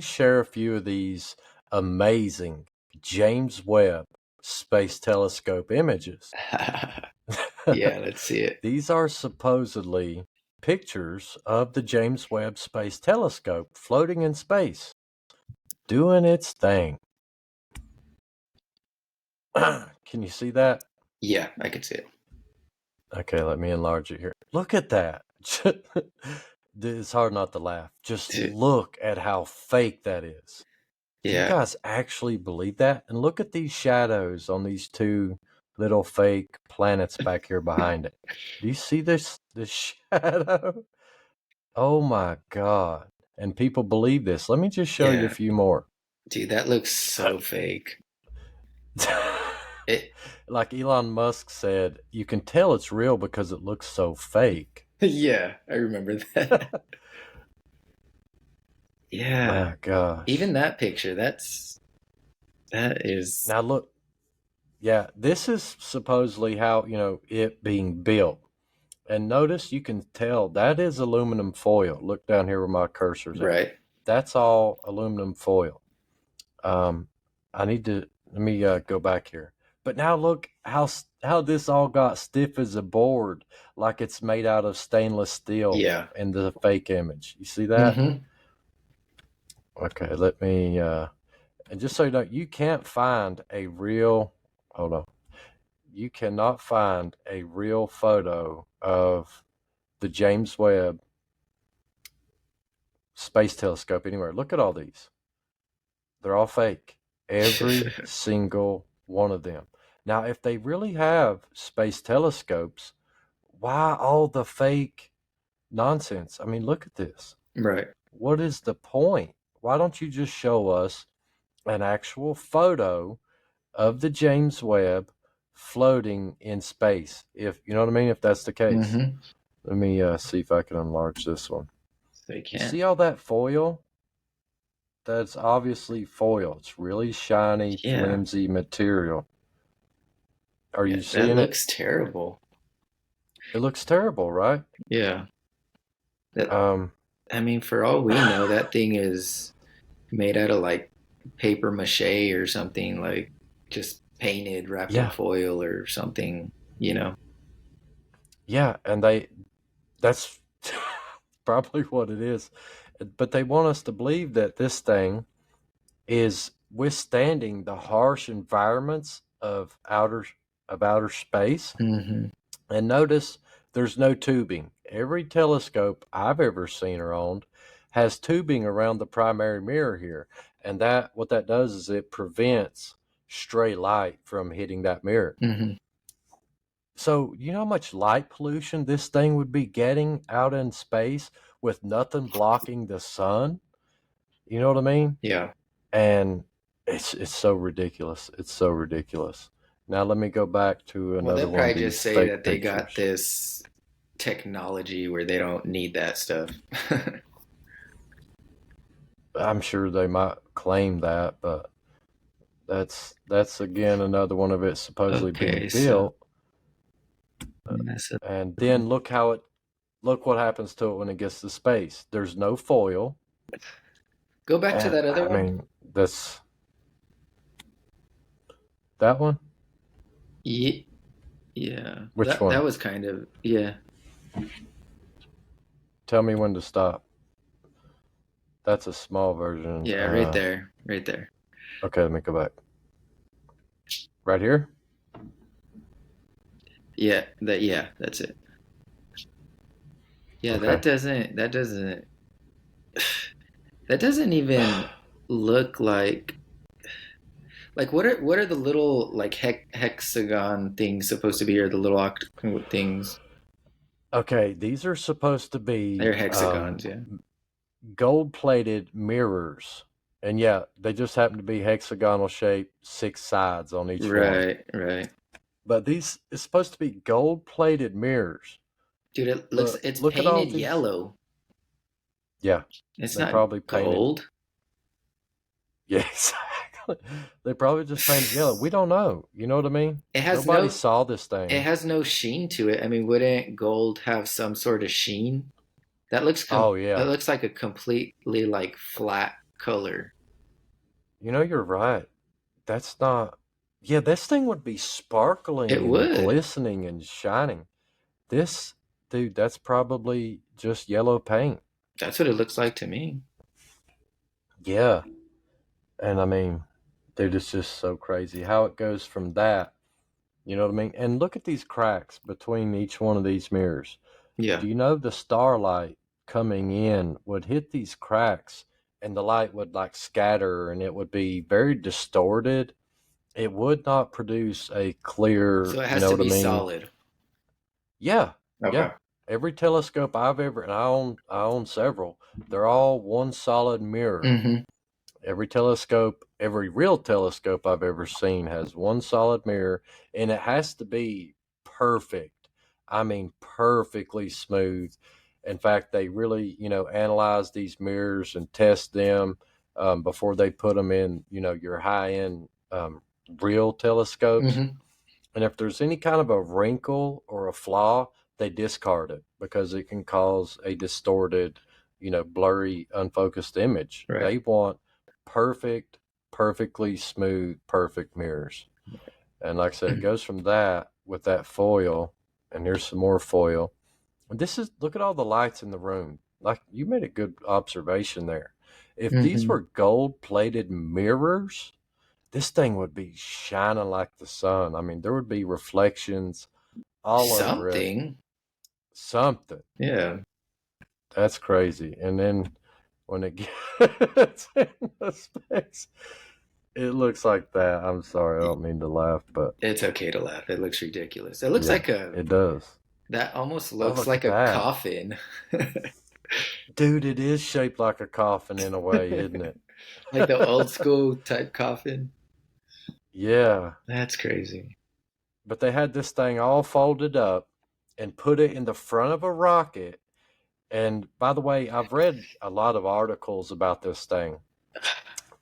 share a few of these amazing James Webb Space Telescope images. Yeah, let's see it. These are supposedly pictures of the James Webb Space Telescope floating in space, doing its thing. Can you see that? Yeah, I can see it. Okay, let me enlarge it here. Look at that. It's hard not to laugh. Just Dude. look at how fake that is. Do you Yeah. guys actually believe that? And look at these shadows on these 2 little fake planets back here behind it. Do you see this shadow? Oh my God. And people believe this. Let me just show you a Yeah. few more. Dude, that looks so fake. Like Elon Musk said, you can tell it's real because it looks so fake. Yeah, I remember that. Yeah. My gosh. Even that picture, that is Now look. Yeah, this is supposedly how, it being built. And notice you can tell that is aluminum foil. Look down here where my cursor's at. right. That's all aluminum foil. Let me go back here. But now look how this all got stiff as a board, like it's made out of stainless steel. Yeah. In the fake image. You see that? Mhm. Okay, let me and just so you know, you can't find a real you cannot find a real photo of the James Webb Space Telescope anywhere. Look at all these. They're all fake. Every single one of them. Now, if they really have space telescopes, why all the fake nonsense? I mean, look at this. Right. What is the point? Why don't you just show us an actual photo of the James Webb floating in space? If you know what I mean, if that's the case. Mm-hmm. Let me see if I can enlarge this one. They You can't. see all that foil? That's obviously foil. It's really shiny, Yeah. flimsy material. Are Yeah, you seeing that looks terrible. it? It looks terrible, right? Yeah. That, Um, I mean, for all we know, that thing is made out of like paper mache or something, like just painted, wrapped in yeah, foil or something, you know? yeah, and that's probably what it is. But they want us to believe that this thing is withstanding the harsh environments of outer space. Mm-hmm. And notice there's no tubing. Every telescope I've ever seen or owned has tubing around the primary mirror here. And that what that does is it prevents stray light from hitting that mirror. Mm-hmm. So, you know how much light pollution this thing would be getting out in space with nothing blocking the sun? You know what I mean? Yeah. And it's so ridiculous. It's so ridiculous. Now let me go back to Well, another they'll one of probably these just say fake that they got pictures. this technology where they don't need that stuff. I'm sure they might claim that, but that's again another one of it supposedly being Okay, so built. that's a- And then look what happens to it when it gets to space. There's no foil. go back to And that other I one. mean, that's that one? Yeah, yeah. Which That one? was kind of, yeah. Tell me when to stop. That's a small version. Yeah, right there. Right there. Okay, let me go back. Right here? Yeah, that's it. Yeah, Okay. that doesn't even look like what are the little like hexagon things supposed to be, or the little octagon things? Okay, these are supposed to They're be hexagons, yeah. gold-plated mirrors. And yeah, they just happen to be hexagonal shaped, 6 sides on each one. Right. But these it's supposed to be gold-plated mirrs. Dude, But it's look at all painted these. yellow. Yeah, It's they not probably painted. gold. Yeah, exactly. They probably just painted yellow. We don't know. You know what I mean? It has Nobody no saw this it thing. has no sheen to it. I mean, wouldn't gold have some sort of sheen? That looks Oh that yeah. looks like a completely like flat color. You know, you're right. That's not. Yeah, this thing would be sparkling It and would. glistening and shining. This, dude, that's probably just yellow paint. That's what it looks like to me. Yeah. And I mean, dude, it's just so crazy how it goes from that. You know what I mean? And look at these cracks between each one of these mirrors. Yeah. Do you know the starlight coming in would hit these cracks and the light would like scatter and it would be very distorted? It would not produce a clear, So it you has know to what I be mean? solid. Yeah, Okay. yeah. Every telescope I've ever, and I own several, they're all one solid mirror. Mm-hmm. Every telescope, every real telescope I've ever seen has one solid mirror, and it has to be perfect. I mean, perfectly smooth. In fact, they really, analyze these mirrors and test them before they put them in, your high-end real telescopes. Mm-hmm. And if there's any kind of a wrinkle or a flaw, they discard it because it can cause a distorted, blurry, unfocused image. Right. They want perfect, perfectly smooth, perfect mirrors. And like I said, it goes from that with that foil, and here's some more foil. And look at all the lights in the room. Like, you made a good observation there. If these Mm-hmm. were gold plated mirrors, this thing would be shining like the sun. I mean, there would be reflections all over it. Something. Yeah. That's crazy. And then when it gets into space, It looks like that. I'm sorry, I don't mean to laugh, but it's okay to laugh. It looks ridiculous. It looks yeah, like it does. that almost Oh, looks look like at a that. coffin. Dude, it is shaped like a coffin in a way, isn't it? Like the old school type coffin. Yeah. That's crazy. But they had this thing all folded up and put it in the front of a rocket. And by the way, I've read a lot of articles about this thing.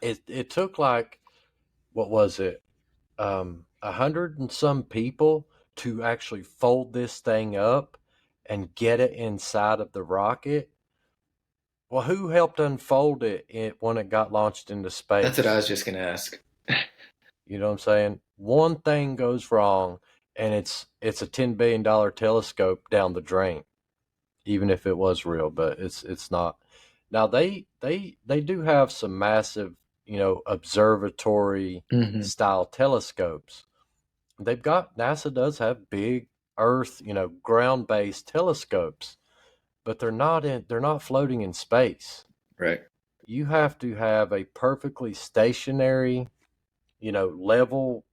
It took like, what was it? 100 and some people to actually fold this thing up and get it inside of the rocket. Well, who helped unfold it when it got launched into space? That's what I was just going to ask. You know what I'm saying? One thing goes wrong, and it's a $10 billion telescope down the drain, even if it was real, but it's not. Now they do have some massive, observatory style telescopes. NASA does have big Earth, ground based telescopes, but they're not floating in space. Right. You have to have a perfectly stationary, level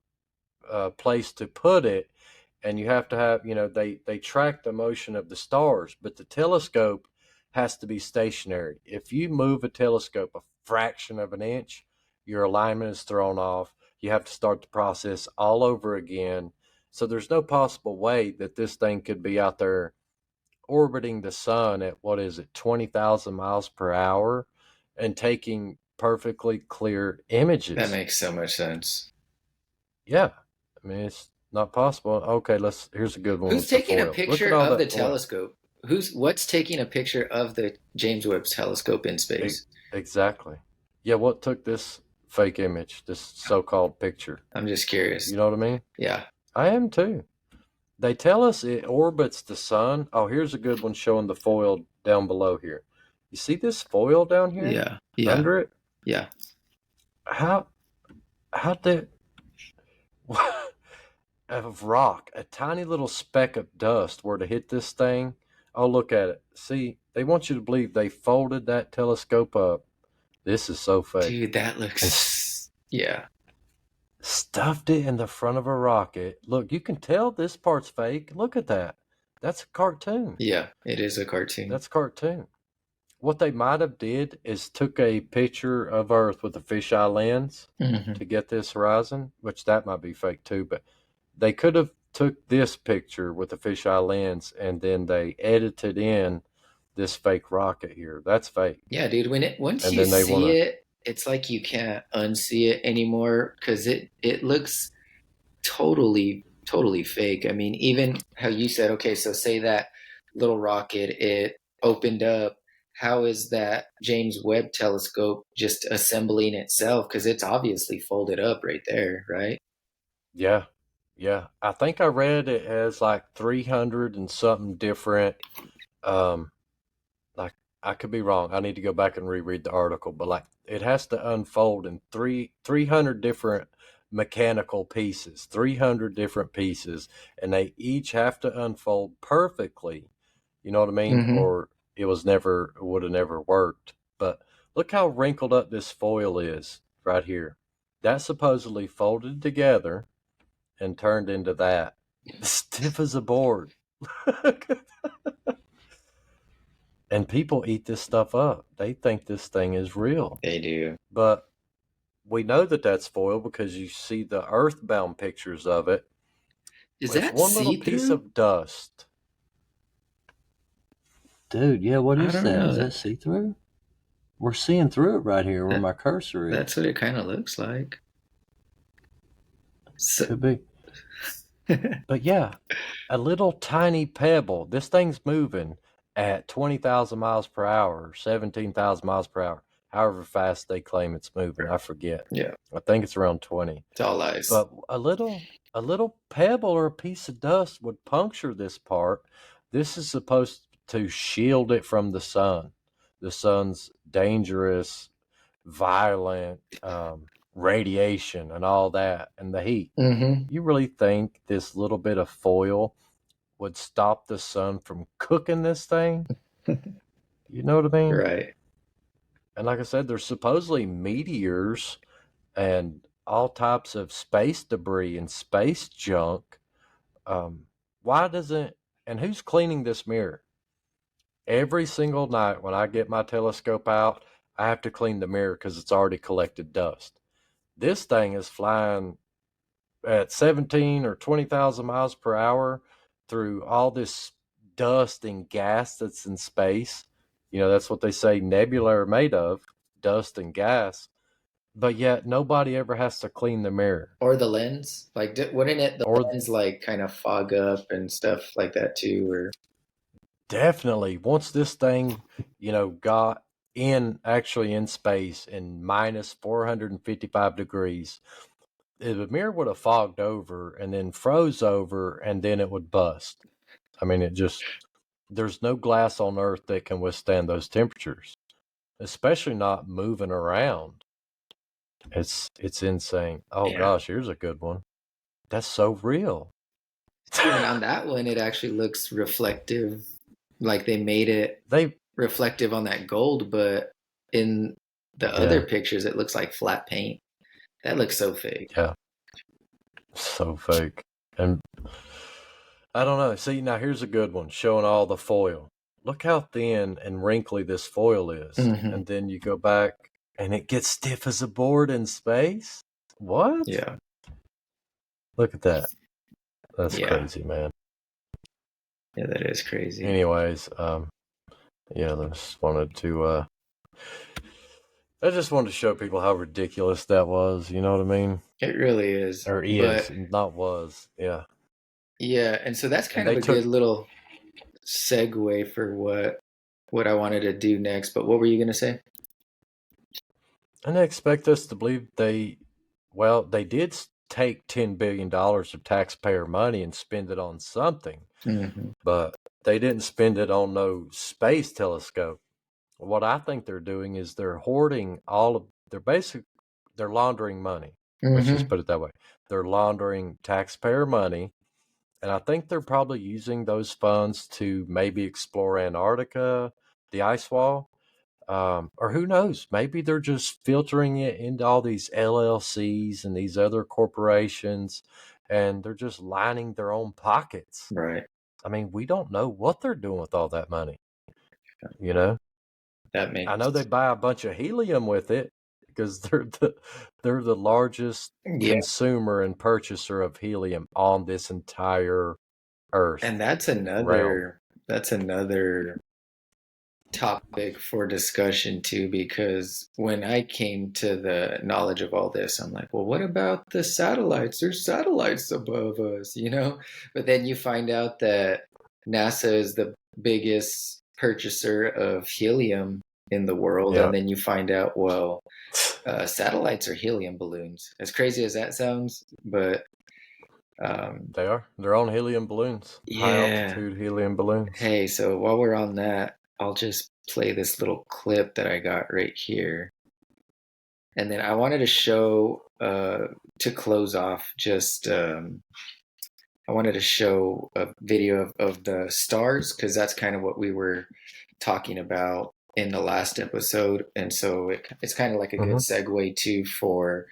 place to put it, and you have to have, they track the motion of the stars, but the telescope has to be stationary. If you move a telescope a fraction of an inch, your alignment is thrown off. You have to start the process all over again. So there's no possible way that this thing could be out there orbiting the sun at, 20,000 miles per hour and taking perfectly clear images. That makes so much sense. Yeah. I mean, it's not possible. Okay, here's a good one. Who's taking a picture of the telescope? What's taking a picture of the James Webb Telescope in space? Exactly. Yeah, what took this fake image, this so-called picture? I'm just curious. You know what I mean? Yeah. I am too. They tell us it orbits the sun. Oh, here's a good one showing the foil down below here. You see this foil down here? Yeah. Yeah. Under it? Yeah. How did of rock, a tiny little speck of dust were to hit this thing? Oh, look at it. See, they want you to believe they folded that telescope up. This is so fake. Dude, that looks... yeah. Stuffed it in the front of a rocket. Look, you can tell this part's fake. Look at that. That's a cartoon. Yeah, it is a cartoon. That's a cartoon. What they might have did is took a picture of Earth with a fisheye lens to get this horizon, which that might be fake too, but they could have took this picture with a fisheye lens and then they edited in this fake rocket here. That's fake. Yeah, dude. Once you see it, it's like you can't unsee it anymore because it looks totally fake. I mean, even how you said, okay, so say that little rocket, it opened up. How is that James Webb Telescope just assembling itself? Because it's obviously folded up right there, right? Yeah. Yeah. I think I read it as like 300 and something different. Like, I could be wrong. I need to go back and reread the article, but like it has to unfold in 300 different mechanical pieces, 300 different pieces, and they each have to unfold perfectly. You know what I mean? Or it would have never worked. But look how wrinkled up this foil is right here. That's supposedly folded together and turned into that. Stiff as a board. And people eat this stuff up. They think this thing is real. They do. But we know that that's foil because you see the earthbound pictures of it. Is that one little piece of dust? Dude, yeah, what is that? Is that see-through? We're seeing through it right here where my cursor is. That's what it kind of looks like. Could be. But yeah, a little tiny pebble. This thing's moving at 20,000 miles per hour, 17,000 miles per hour, however fast they claim it's moving. I forget. Yeah. I think it's around 20. It's all lies. But a little pebble or a piece of dust would puncture this part. This is supposed to shield it from the sun. The sun's dangerous, violent radiation and all that and the heat. You really think this little bit of foil would stop the sun from cooking this thing? You know what I mean? Right. And like I said, there's supposedly meteors and all types of space debris and space junk. Why doesn't, and who's cleaning this mirror? Every single night when I get my telescope out, I have to clean the mirror because it's already collected dust. This thing is flying at 17 or 20,000 miles per hour through all this dust and gas that's in space. You know, that's what they say nebula are made of, dust and gas. But yet nobody ever has to clean the mirror. Or the lens. Like, wouldn't it, the lens, like, kind of fog up and stuff like that too? Or definitely. Once this thing, you know, got actually in space in minus 455 degrees, the mirror would have fogged over and then froze over, and then it would bust. I mean, there's no glass on Earth that can withstand those temperatures, especially not moving around. It's insane. Oh gosh, here's a good one. That's so real. And on that one, it actually looks reflective. Like they made it reflective on that gold, but in the other pictures, it looks like flat paint. That looks so fake. Yeah. So fake. And I don't know. See, now here's a good one showing all the foil. Look how thin and wrinkly this foil is. And then you go back and it gets stiff as a board in space. What? Yeah. Look at that. That's crazy, man. Yeah, that is crazy. Anyways, I just wanted to show people how ridiculous that was. You know what I mean? It really is. Or is, not was. Yeah. Yeah, and so that's kind of a good little segue for what I wanted to do next. But what were you going to say? And they expect us to believe they did take $10 billion of taxpayer money and spend it on something, but they didn't spend it on no space telescope. What I think they're doing is they're hoarding they're laundering money. Let's just put it that way. They're laundering taxpayer money. And I think they're probably using those funds to maybe explore Antarctica, the ice wall, or who knows? Maybe they're just filtering it into all these LLCs and these other corporations, and they're just lining their own pockets. Right. I mean, we don't know what they're doing with all that money. You know? I know they buy a bunch of helium with it because they're the largest consumer and purchaser of helium on this entire Earth. And that's another topic for discussion too, because when I came to the knowledge of all this, I'm like, well, what about the satellites? There's satellites above us, you know? But then you find out that NASA is the biggest purchaser of helium in the world, and then you find out, well, satellites are helium balloons. As crazy as that sounds, but they're on helium balloons. High altitude helium balloons. Hey, so while we're on that, I'll just play this little clip that I got right here, and then I wanted to show to close off just I wanted to show a video of the stars, because that's kind of what we were talking about in the last episode. And so it's kind of like a good segue too for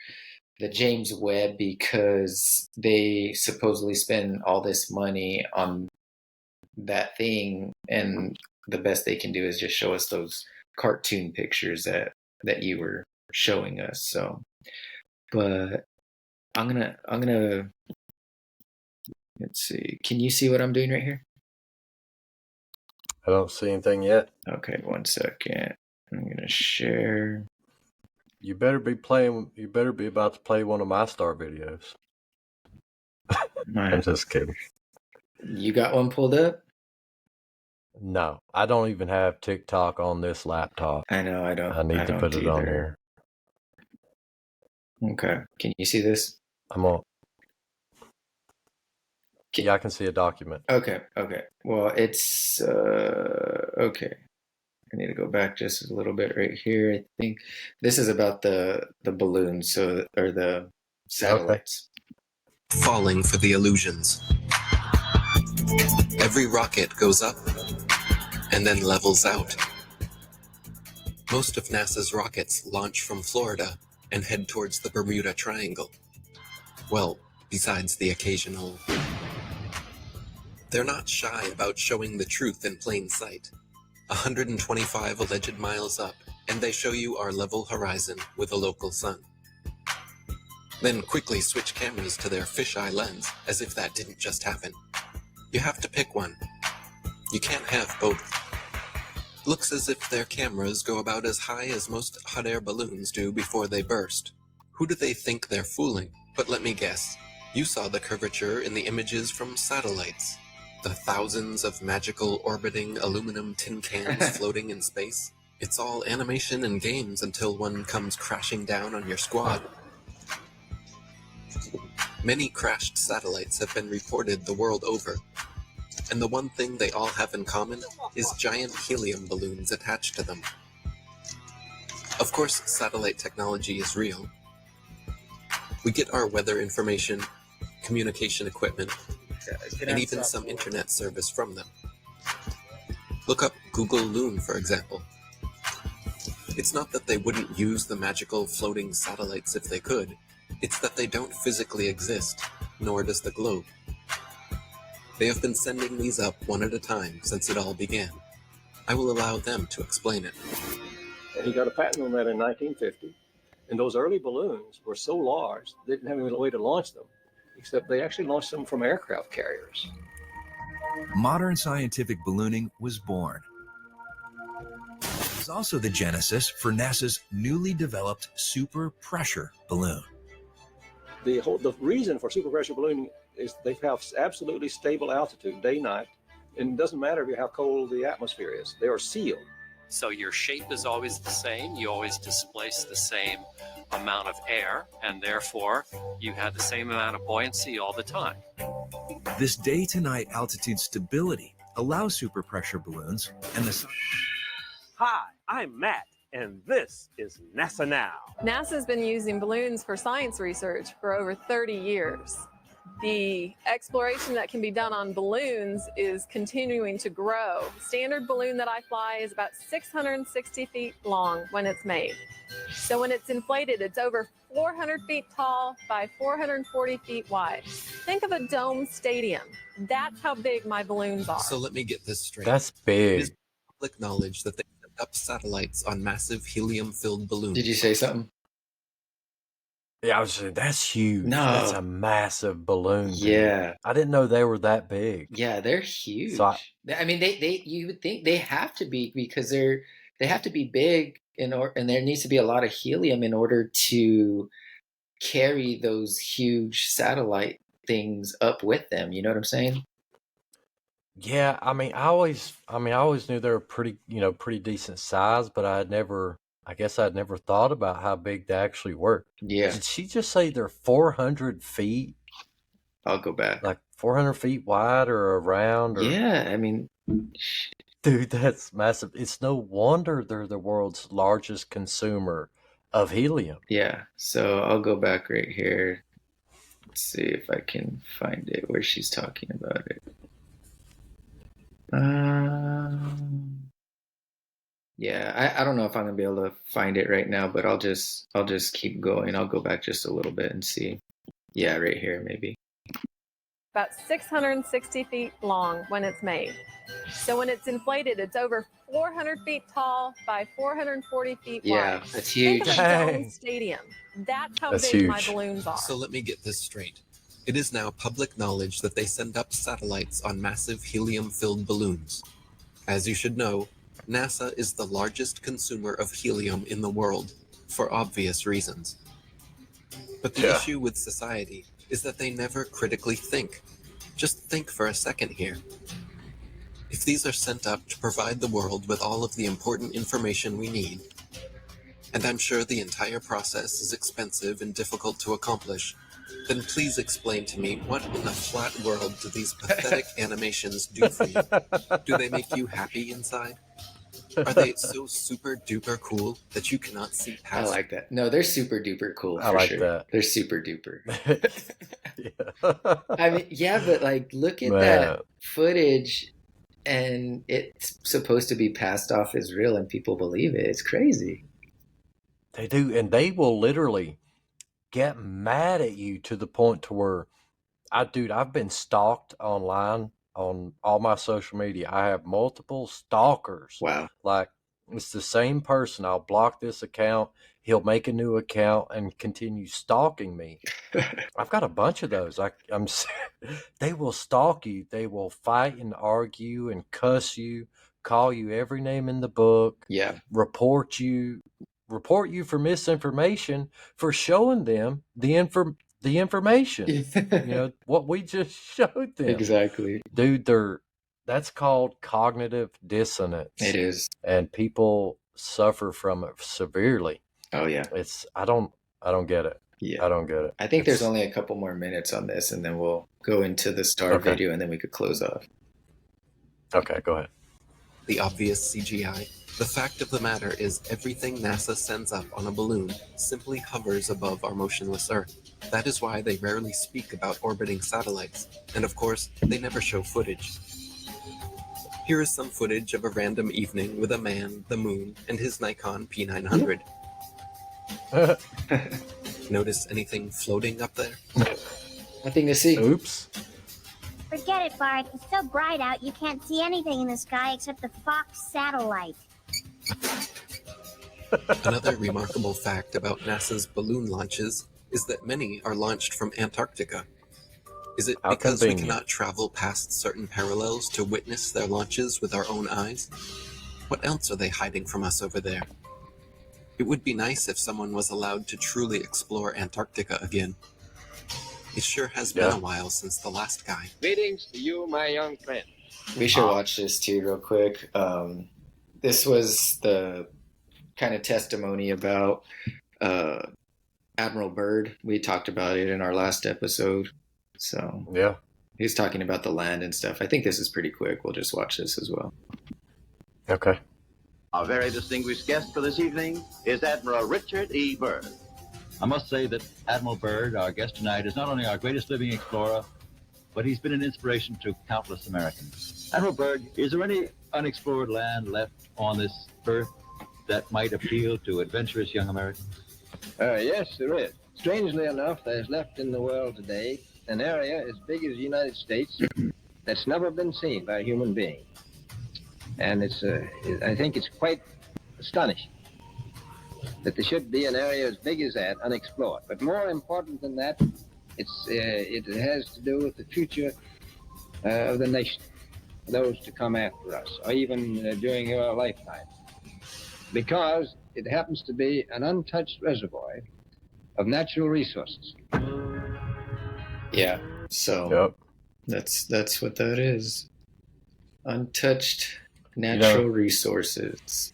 the James Webb, because they supposedly spend all this money on that thing, and the best they can do is just show us those cartoon pictures that you were showing us. So, but I'm gonna let's see. Can you see what I'm doing right here? I don't see anything yet. Okay, 1 second. I'm gonna share. You better be about to play one of my star videos. I'm just kidding. You got one pulled up? No, I don't even have TikTok on this laptop. I know, I don't. I need to put it on here. Okay. Can you see this? I'm on. Yeah, I can see a document. Okay. Well, it's okay. I need to go back just a little bit right here. I think this is about the balloons, or the satellites. Okay. Falling for the illusions. Every rocket goes up and then levels out. Most of NASA's rockets launch from Florida and head towards the Bermuda Triangle. Well, besides the occasional... They're not shy about showing the truth in plain sight. 125 alleged miles up, and they show you our level horizon with a local sun. Then quickly switch cameras to their fisheye lens, as if that didn't just happen. You have to pick one. You can't have both. Looks as if their cameras go about as high as most hot air balloons do before they burst. Who do they think they're fooling? But let me guess. You saw the curvature in the images from satellites. The thousands of magical orbiting aluminum tin cans floating in space. It's all animation and games until one comes crashing down on your squad. Many crashed satellites have been reported the world over. And the one thing they all have in common is giant helium balloons attached to them. Of course, satellite technology is real. We get our weather information, communication equipment, and even some internet service from them. Look up Google Loon, for example. It's not that they wouldn't use the magical floating satellites if they could. It's that they don't physically exist, nor does the globe. They have been sending these up one at a time since it all began. I will allow them to explain it. And he got a patent on that in 1950. And those early balloons were so large, they didn't have any way to launch them, except they actually launched them from aircraft carriers. Modern scientific ballooning was born. It was also the genesis for NASA's newly developed super pressure balloon. The reason for super pressure ballooning is they have absolutely stable altitude day, night, and it doesn't matter how cold the atmosphere is. They are sealed. So your shape is always the same. You always displace the same amount of air, and therefore you have the same amount of buoyancy all the time. This day-to-night altitude stability allows super pressure balloons and the... Hi, I'm Matt, and this is NASA Now. NASA's been using balloons for science research for over 30 years. The exploration that can be done on balloons is continuing to grow. The standard balloon that I fly is about 660 feet long when it's made. So when it's inflated, it's over 400 feet tall by 440 feet wide. Think of a dome stadium. That's how big my balloons are. So let me get this straight. That's big. It is public knowledge that they sent up satellites on massive helium-filled balloons. Did you say something? Yeah, I was saying, that's huge. No. That's a massive balloon. Dude. Yeah. I didn't know they were that big. Yeah, they're huge. So I mean, you would think they have to be, because they have to be big and there needs to be a lot of helium in order to carry those huge satellite things up with them. You know what I'm saying? Yeah, I always knew they were pretty decent size, but I guess I'd never thought about how big they actually were. Yeah. Did she just say they're 400 feet? I'll go back. Like 400 feet wide or around? Or... Yeah, I mean... Dude, that's massive. It's no wonder they're the world's largest consumer of helium. Yeah, so I'll go back right here. Let's see if I can find it where she's talking about it. Yeah, I don't know if I'm gonna be able to find it right now, but I'll just keep going. I'll go back just a little bit and see. Yeah, right here maybe. About 660 feet long when it's made. So when it's inflated, it's over 400 feet tall by 440 feet wide. Yeah, that's huge. Think of a dome stadium. That's how big my balloons are. So let me get this straight. It is now public knowledge that they send up satellites on massive helium-filled balloons. As you should know, NASA is the largest consumer of helium in the world, for obvious reasons. But the issue with society is that they never critically think. Just think for a second here. If these are sent up to provide the world with all of the important information we need, and I'm sure the entire process is expensive and difficult to accomplish, then please explain to me, what in the flat world do these pathetic animations do for you? Do they make you happy inside? Are they so super duper cool that you cannot see past? I like that. No, they're super duper cool. I like that. They're super duper. Yeah. I mean, yeah, but like, look at that footage, and it's supposed to be passed off as real, and people believe it. It's crazy. They do, and they will literally get mad at you to the point to where I've been stalked online on all my social media. I have multiple stalkers. Wow. Like, it's the same person. I'll block this account. He'll make a new account and continue stalking me. I've got a bunch of those. They will stalk you. They will fight and argue and cuss you, call you every name in the book. Yeah. Report you for misinformation for showing them the information. What we just showed them. Exactly. Dude, that's called cognitive dissonance. It is. And people suffer from it severely. Oh yeah. I don't get it. Yeah. I don't get it. I think there's only a couple more minutes on this, and then we'll go into the star video, and then we could close off. Okay, go ahead. The obvious CGI. The fact of the matter is everything NASA sends up on a balloon simply hovers above our motionless Earth. That is why they rarely speak about orbiting satellites. And of course, they never show footage. Here is some footage of a random evening with a man, the moon, and his Nikon P900. Notice anything floating up there? Nothing to see. Oops. Forget it, Bart. It's so bright out you can't see anything in the sky except the Fox satellite. Another remarkable fact about NASA's balloon launches is that many are launched from Antarctica. Is it because we cannot travel past certain parallels to witness their launches with our own eyes? What else are they hiding from us over there? It would be nice if someone was allowed to truly explore Antarctica again. It sure has been a while since the last guy. Greetings to you, my young friend. We should watch this too real quick. This was the kind of testimony about Admiral Byrd. We talked about it in our last episode. So yeah, he's talking about the land and stuff. I think this is pretty quick. We'll just watch this as well. Okay. Our very distinguished guest for this evening is Admiral Richard E. Byrd. I must say that Admiral Byrd, our guest tonight, is not only our greatest living explorer, but he's been an inspiration to countless Americans. Admiral Byrd, is there any unexplored land left on this earth that might appeal to adventurous young Americans? Yes, there is. Strangely enough, there's left in the world today an area as big as the United States that's never been seen by a human being. And I think it's quite astonishing that there should be an area as big as that unexplored. But more important than that, it has to do with the future of the nation, those to come after us, or even during your lifetime. Because it happens to be an untouched reservoir of natural resources. Yeah, so that's what that is. Untouched natural resources.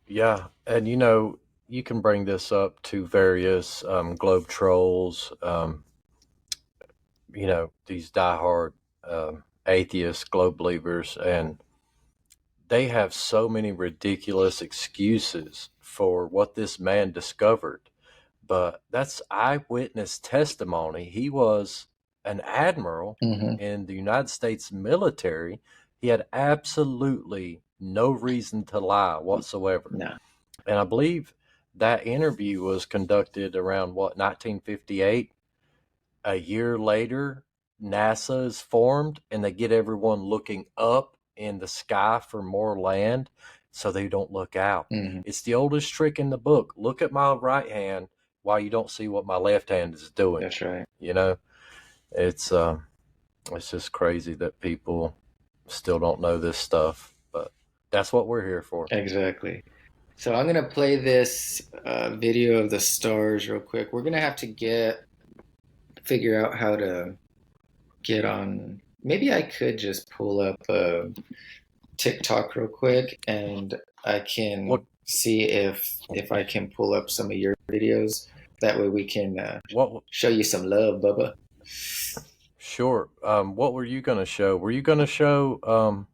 Yeah, and you can bring this up to various globe trolls, these diehard atheist globe believers, and they have so many ridiculous excuses for what this man discovered. But that's eyewitness testimony. He was an admiral in the United States military. He had absolutely no reason to lie whatsoever. No. And I believe that interview was conducted around 1958. A year later, NASA is formed, and they get everyone looking up in the sky for more land so they don't look out. It's the oldest trick in the book. Look at my right hand while you don't see what my left hand is doing. That's right. It's just crazy that people still don't know this stuff, but that's what we're here for. Exactly. So I'm going to play this video of the stars real quick. We're going to have to figure out how to get on. Maybe I could just pull up TikTok real quick, and I can see if I can pull up some of your videos. That way we can show you some love, Bubba. Sure. What were you going to show? Were you going to show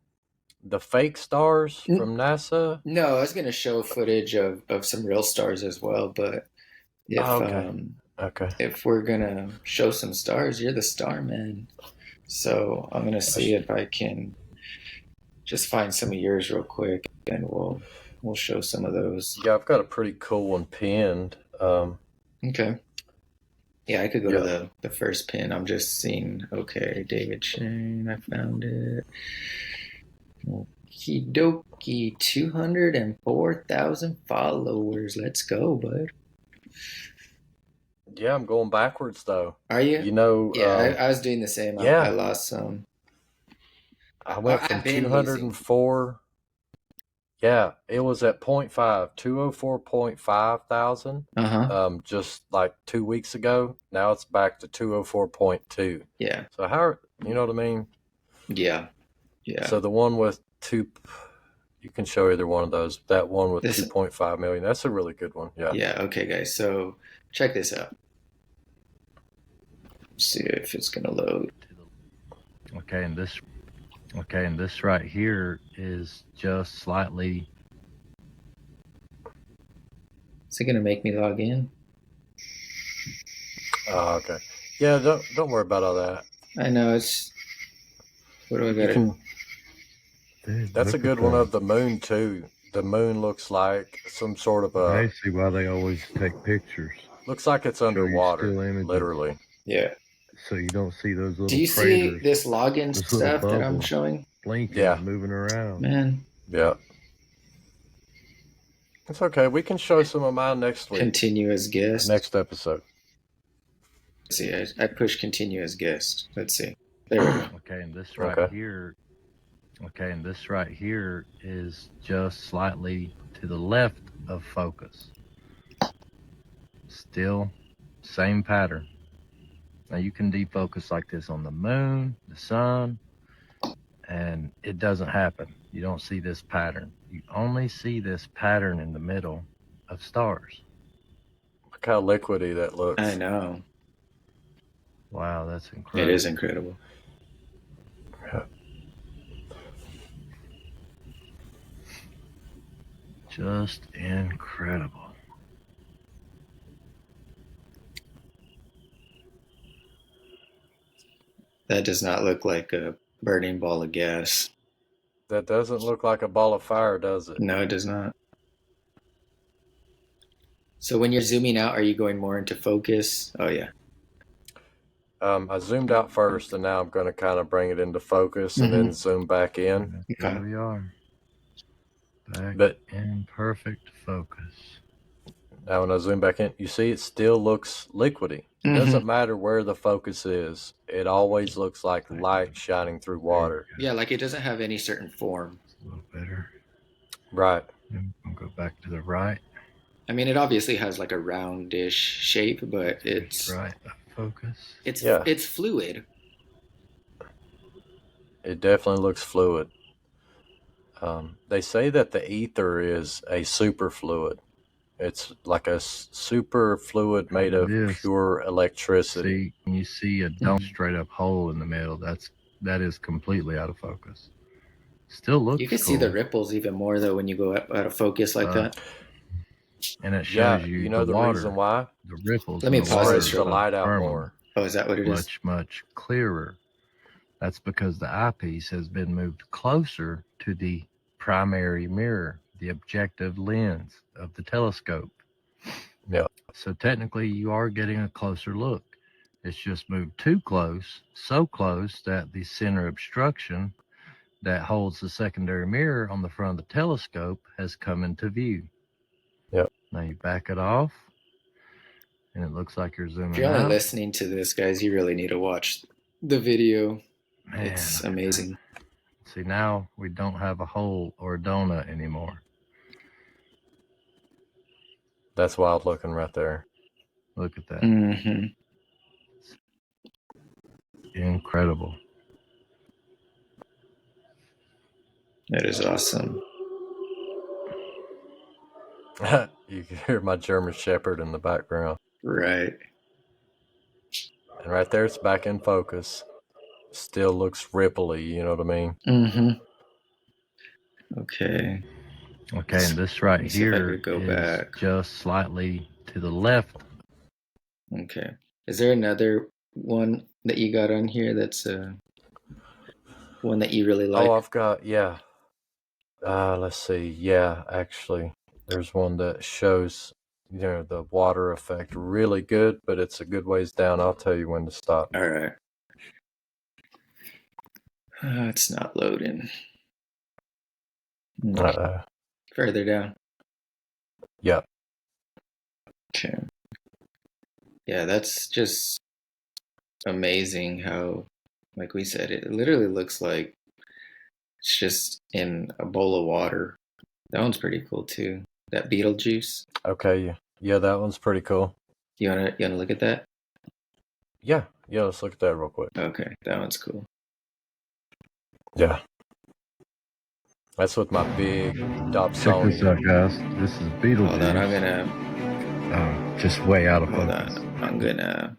the fake stars from NASA? No, I was going to show footage of some real stars as well. But if we're going to show some stars, you're the star man. So I'm going to see if I can just find some of yours real quick, and we'll we'll show some of those. Yeah, I've got a pretty cool one pinned. Okay. Yeah, I could go to the first pin. I'm just seeing. Okay, David Shane. I found it. Okie dokie. 204,000 followers. Let's go, bud. Yeah, I'm going backwards though. Are you? You know. Yeah, I was doing the same. Yeah. I lost some. I went from 204. Yeah, it was at 0.5, 204.5 thousand. Just like 2 weeks ago. Now it's back to 204.2. Yeah. So how, you know what I mean? Yeah. Yeah. So the one with you can show either one of those. That one with 2.5 million. That's a really good one. Yeah. Yeah. Okay, guys. So check this out. Let's see if it's gonna load. Okay, and this right here is just slightly. Is it gonna make me log in? Oh, okay. Yeah, don't worry about all that. I know it's. What do I got? That's a good one of the moon too. The moon looks like some sort of a. I see why they always take pictures. Looks like it's underwater, literally. Yeah. So you don't see those little. Do you see this login stuff that I'm showing? Blinking, moving around. Man. Yeah. It's okay. We can show some of mine next week. Continue as guest. Next episode. Let's see, I push continue as guest. Let's see. There we go. Okay, and this right here. Okay, and this right here is just slightly to the left of focus. Still, same pattern. Now you can defocus like this on the moon, the sun, and it doesn't happen. You don't see this pattern. You only see this pattern in the middle of stars. Look how liquidy that looks. I know. Wow, that's incredible. It is incredible. Yeah. Just incredible. That does not look like a burning ball of gas. That doesn't look like a ball of fire, does it? No, it does not. So when you're zooming out, are you going more into focus? Oh, yeah. I zoomed out first, and now I'm going to kind of bring it into focus and then zoom back in. There we are. Back in perfect focus. Now when I zoom back in, you see it still looks liquidy. It doesn't matter where the focus is. It always looks like light shining through water. Yeah, like it doesn't have any certain form. A little better. Right. I'll go back to the right. I mean, it obviously has like a roundish shape, but it's right. Focus. It's fluid. It definitely looks fluid. They say that the ether is a superfluid. It's like a super fluid made of pure electricity. See, you see a dump straight up hole in the middle. That is completely out of focus. Still looks. You can see the ripples even more though when you go out of focus like that. And it shows you know the water, reason why? The ripples. Let me pause this. The light out more. Oh, is that what it is? Much clearer. That's because the eyepiece has been moved closer to the primary mirror, the objective lens of the telescope. Yeah. So technically you are getting a closer look. It's just moved too close, so close that the center obstruction that holds the secondary mirror on the front of the telescope has come into view. Yep. Now you back it off, and it looks like you're zooming If you're only out. listening to this, guys, you really need to watch the video. Man. It's amazing. See, now we don't have a hole or a donut anymore. That's wild looking right there. Look at that. Mm-hmm. Incredible. That is awesome. You can hear my German Shepherd in the background. Right. And right there, it's back in focus. Still looks ripply, you know what I mean? Mm-hmm. Okay. Okay, and this right here is back. Just slightly to the left. Okay. Is there another one that you got on here that's one that you really like? Oh, I've got, Let's see. Yeah, actually, there's one that shows, the water effect really good, but it's a good ways down. I'll tell you when to stop. All right. It's not loading. Further down. Yep. Okay. Yeah, that's just amazing how, like we said, it literally looks like it's just in a bowl of water. That one's pretty cool too. That Beetlejuice. Okay. Yeah, that one's pretty cool. You wanna look at that? Yeah. Let's look at that real quick. Okay, that one's cool. Yeah. That's with my big Dobsonian. Check this out, guys. This is Beetlejuice. Hold on, I'm gonna. Just way out of Hold focus. on, I'm gonna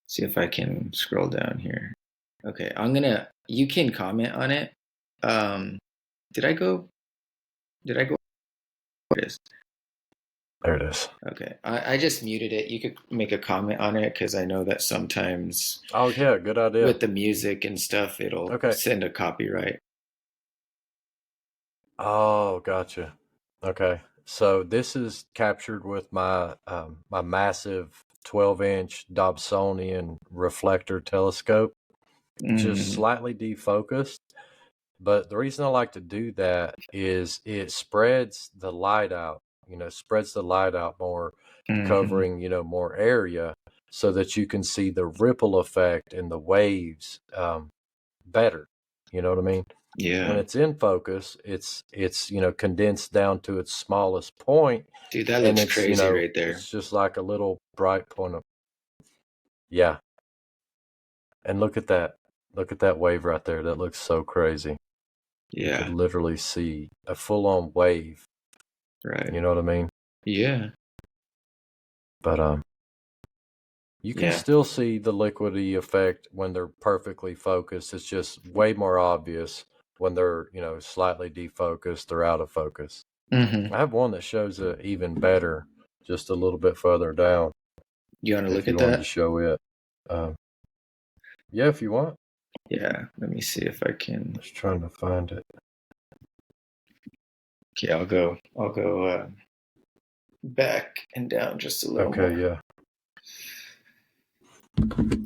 see if I can scroll down here. Okay, You can comment on it. Did I go? What is? There it is. Okay, I just muted it. You could make a comment on it because I know that sometimes. Oh yeah, good idea. With the music and stuff, it'll send a copyright. Oh, gotcha. Okay, so this is captured with my my massive 12-inch Dobsonian reflector telescope, just slightly defocused. But the reason I like to do that is it spreads the light out. Spreads the light out more, covering more area, so that you can see the ripple effect and the waves better. You know what I mean? Yeah. When it's in focus, it's condensed down to its smallest point. Dude, that looks crazy right there. It's just like a little bright point of. Yeah. And look at that. Look at that wave right there. That looks so crazy. Yeah. You could literally see a full-on wave. Right. You know what I mean? Yeah. But you can still see the liquidy effect when they're perfectly focused. It's just way more obvious when they're, slightly defocused or out of focus. Mm-hmm. I have one that shows it even better, just a little bit further down. You want to look at that? To show it. Yeah, if you want. Yeah, let me see if I can. Just trying to find it. Okay, I'll go back and down just a little more. Okay, yeah.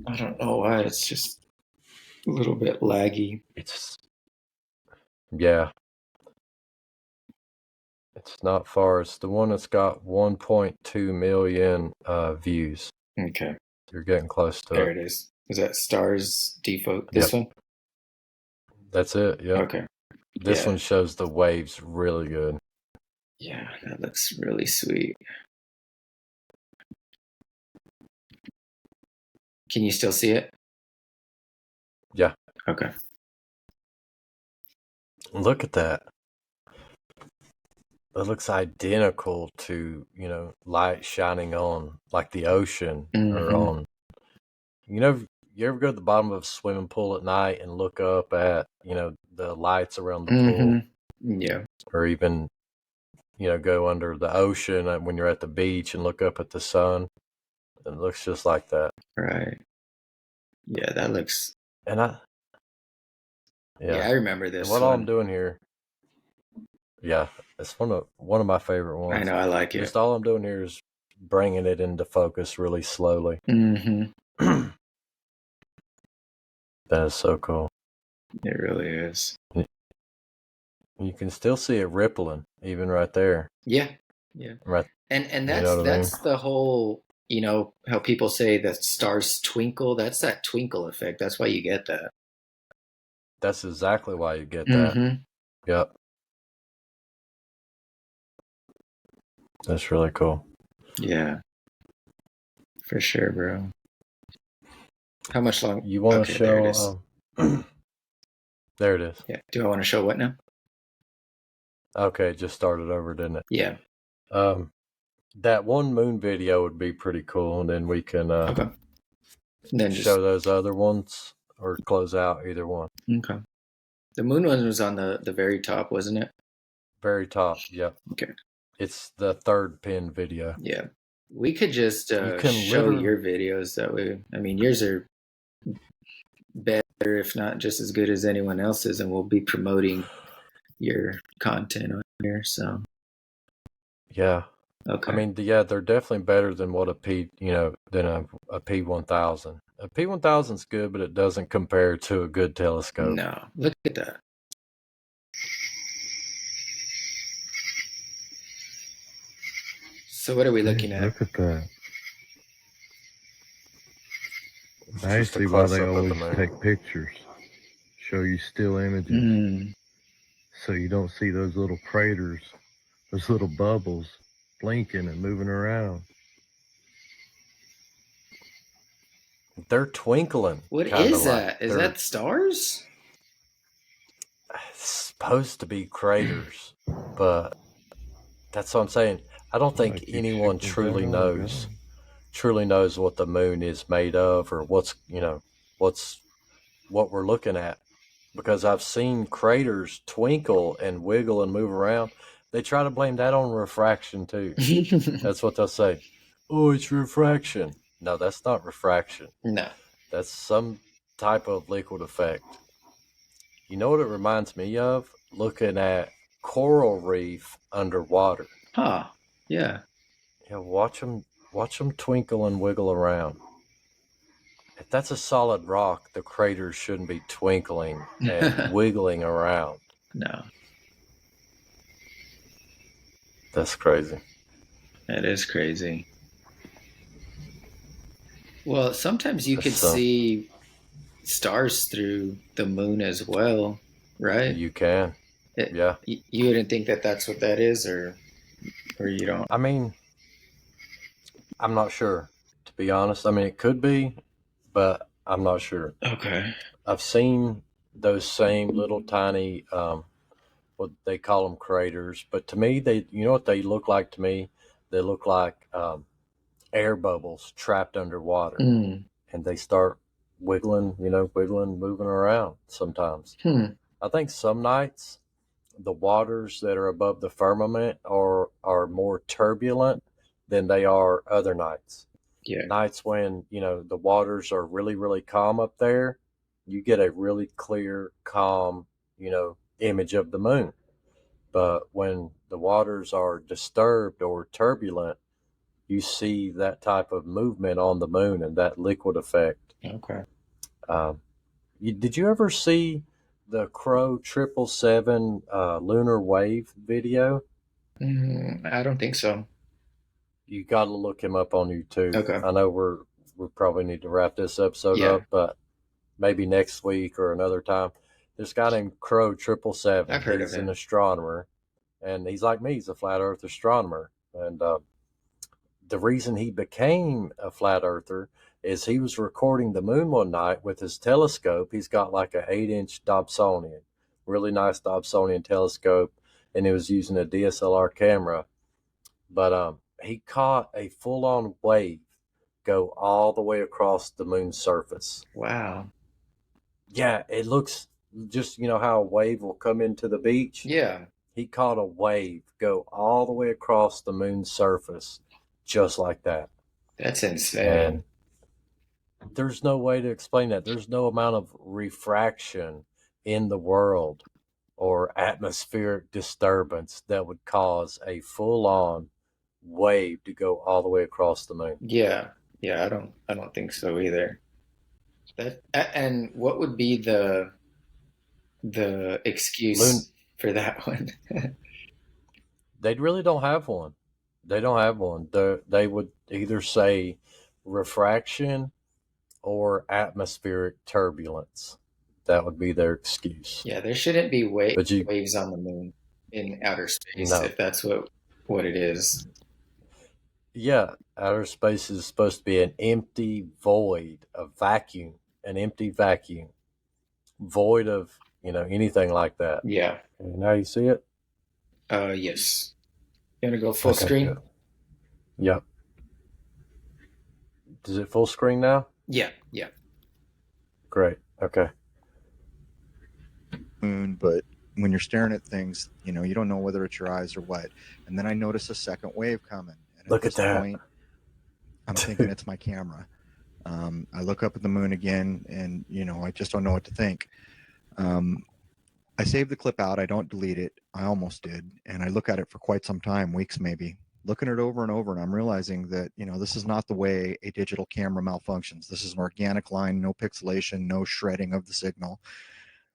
I don't know why, it's just a little bit laggy. Yeah. It's not far. It's the one that's got 1.2 million views. Okay. You're getting close to There it is. Is that stars defocus? This one? That's it, yeah. Okay. This one shows the waves really good. Yeah, that looks really sweet. Can you still see it? Yeah. Okay. Look at that. It looks identical to, light shining on like the ocean or on. You ever go to the bottom of a swimming pool at night and look up at, the lights around the pool? Yeah. Or even, go under the ocean when you're at the beach and look up at the sun. It looks just like that. Right. Yeah, that looks. And I remember this. What all I'm doing here. Yeah, it's one of my favorite ones. I know, I like it. Just all I'm doing here is bringing it into focus really slowly. Mm-hmm. That is so cool. It really is. You can still see it rippling, even right there. Yeah, yeah. Right. And that's the whole, how people say that stars twinkle. That's that twinkle effect. That's why you get that. That's exactly why you get that. Mm-hmm. Yep. That's really cool. Yeah. For sure, bro. How much long? You want to show? There it is. There it is. Yeah. Do I want to show what now? Okay, it just started over, didn't it? Yeah. That one moon video would be pretty cool, and then we can then show those other ones or close out either one. Okay. The moon one was on the very top, wasn't it? Very top. Yep. Okay. It's the third pin video. Yeah. We could just show your videos that way. I mean, yours are better, if not just as good as anyone else's, and we'll be promoting your content on here. So Yeah. okay. I mean, yeah, they're definitely better than what than a P1000. A P1000's good, but it doesn't compare to a good telescope. No, look at that. So what are we looking at? Look at that. It's I just a see why they close-up of the always moon. take pictures, show you still images, so you don't see those little craters, those little bubbles blinking and moving around. They're twinkling. What is that? Is that stars? It's supposed to be craters, but that's what I'm saying. I don't think anyone truly knows what the moon is made of, or what we're looking at. Because I've seen craters twinkle and wiggle and move around. They try to blame that on refraction too. That's what they'll say. Oh, it's refraction. No, that's not refraction. No. That's some type of liquid effect. You know what it reminds me of? Looking at coral reef underwater. Huh. Yeah. Yeah, watch them twinkle and wiggle around. If that's a solid rock, the craters shouldn't be twinkling and wiggling around. No. That's crazy. That is crazy. Well, sometimes you could see stars through the moon as well, right? You can. Yeah. You wouldn't think that that's what that is, or you don't? I mean, I'm not sure, to be honest. I mean, it could be, but I'm not sure. Okay. I've seen those same little tiny, what they call them, craters, but to me, you know what they look like to me? They look like air bubbles trapped underwater, and they start wiggling, moving around sometimes. I think some nights the waters that are above the firmament are more turbulent than they are other nights. Yeah. Nights when, the waters are really, really calm up there, you get a really clear, calm, image of the moon. But when the waters are disturbed or turbulent, you see that type of movement on the moon and that liquid effect. Okay. Did you ever see the Crow 777 lunar wave video? I don't think so. You got to look him up on YouTube. Okay. I know we probably need to wrap this episode up, but maybe next week or another time. This guy named Crow 777. I've heard of He's him. an astronomer, and he's like me. He's a flat Earth astronomer, and the reason he became a flat earther is he was recording the moon one night with his telescope. He's got like an 8-inch Dobsonian, really nice Dobsonian telescope, and he was using a DSLR camera. But he caught a full-on wave go all the way across the moon's surface. Wow. Yeah, it looks just, how a wave will come into the beach. Yeah. He caught a wave go all the way across the moon's surface, just like that. That's insane. And there's no way to explain that. There's no amount of refraction in the world or atmospheric disturbance that would cause a full-on wave to go all the way across the moon. Yeah. I don't think so either. And what would be the excuse for that one? They really don't have one. They don't have one. They would either say refraction or atmospheric turbulence. That would be their excuse. Yeah, there shouldn't be waves on the moon in outer space if that's what it is. Yeah, outer space is supposed to be an empty void, a vacuum, an empty vacuum, void of, anything like that. Yeah. And now you see it? Yes. You want to go full screen? Good. Yep. Is it full screen now? Yeah. Great. Okay. But when you're staring at things, you don't know whether it's your eyes or what. And then I notice a second wave coming. And Look at that. Point, I'm thinking it's my camera. I look up at the moon again, and I just don't know what to think. I saved the clip out. I don't delete it. I almost did. And I look at it for quite some time, weeks maybe, looking at it over and over. And I'm realizing that, this is not the way a digital camera malfunctions. This is an organic line, no pixelation, no shredding of the signal.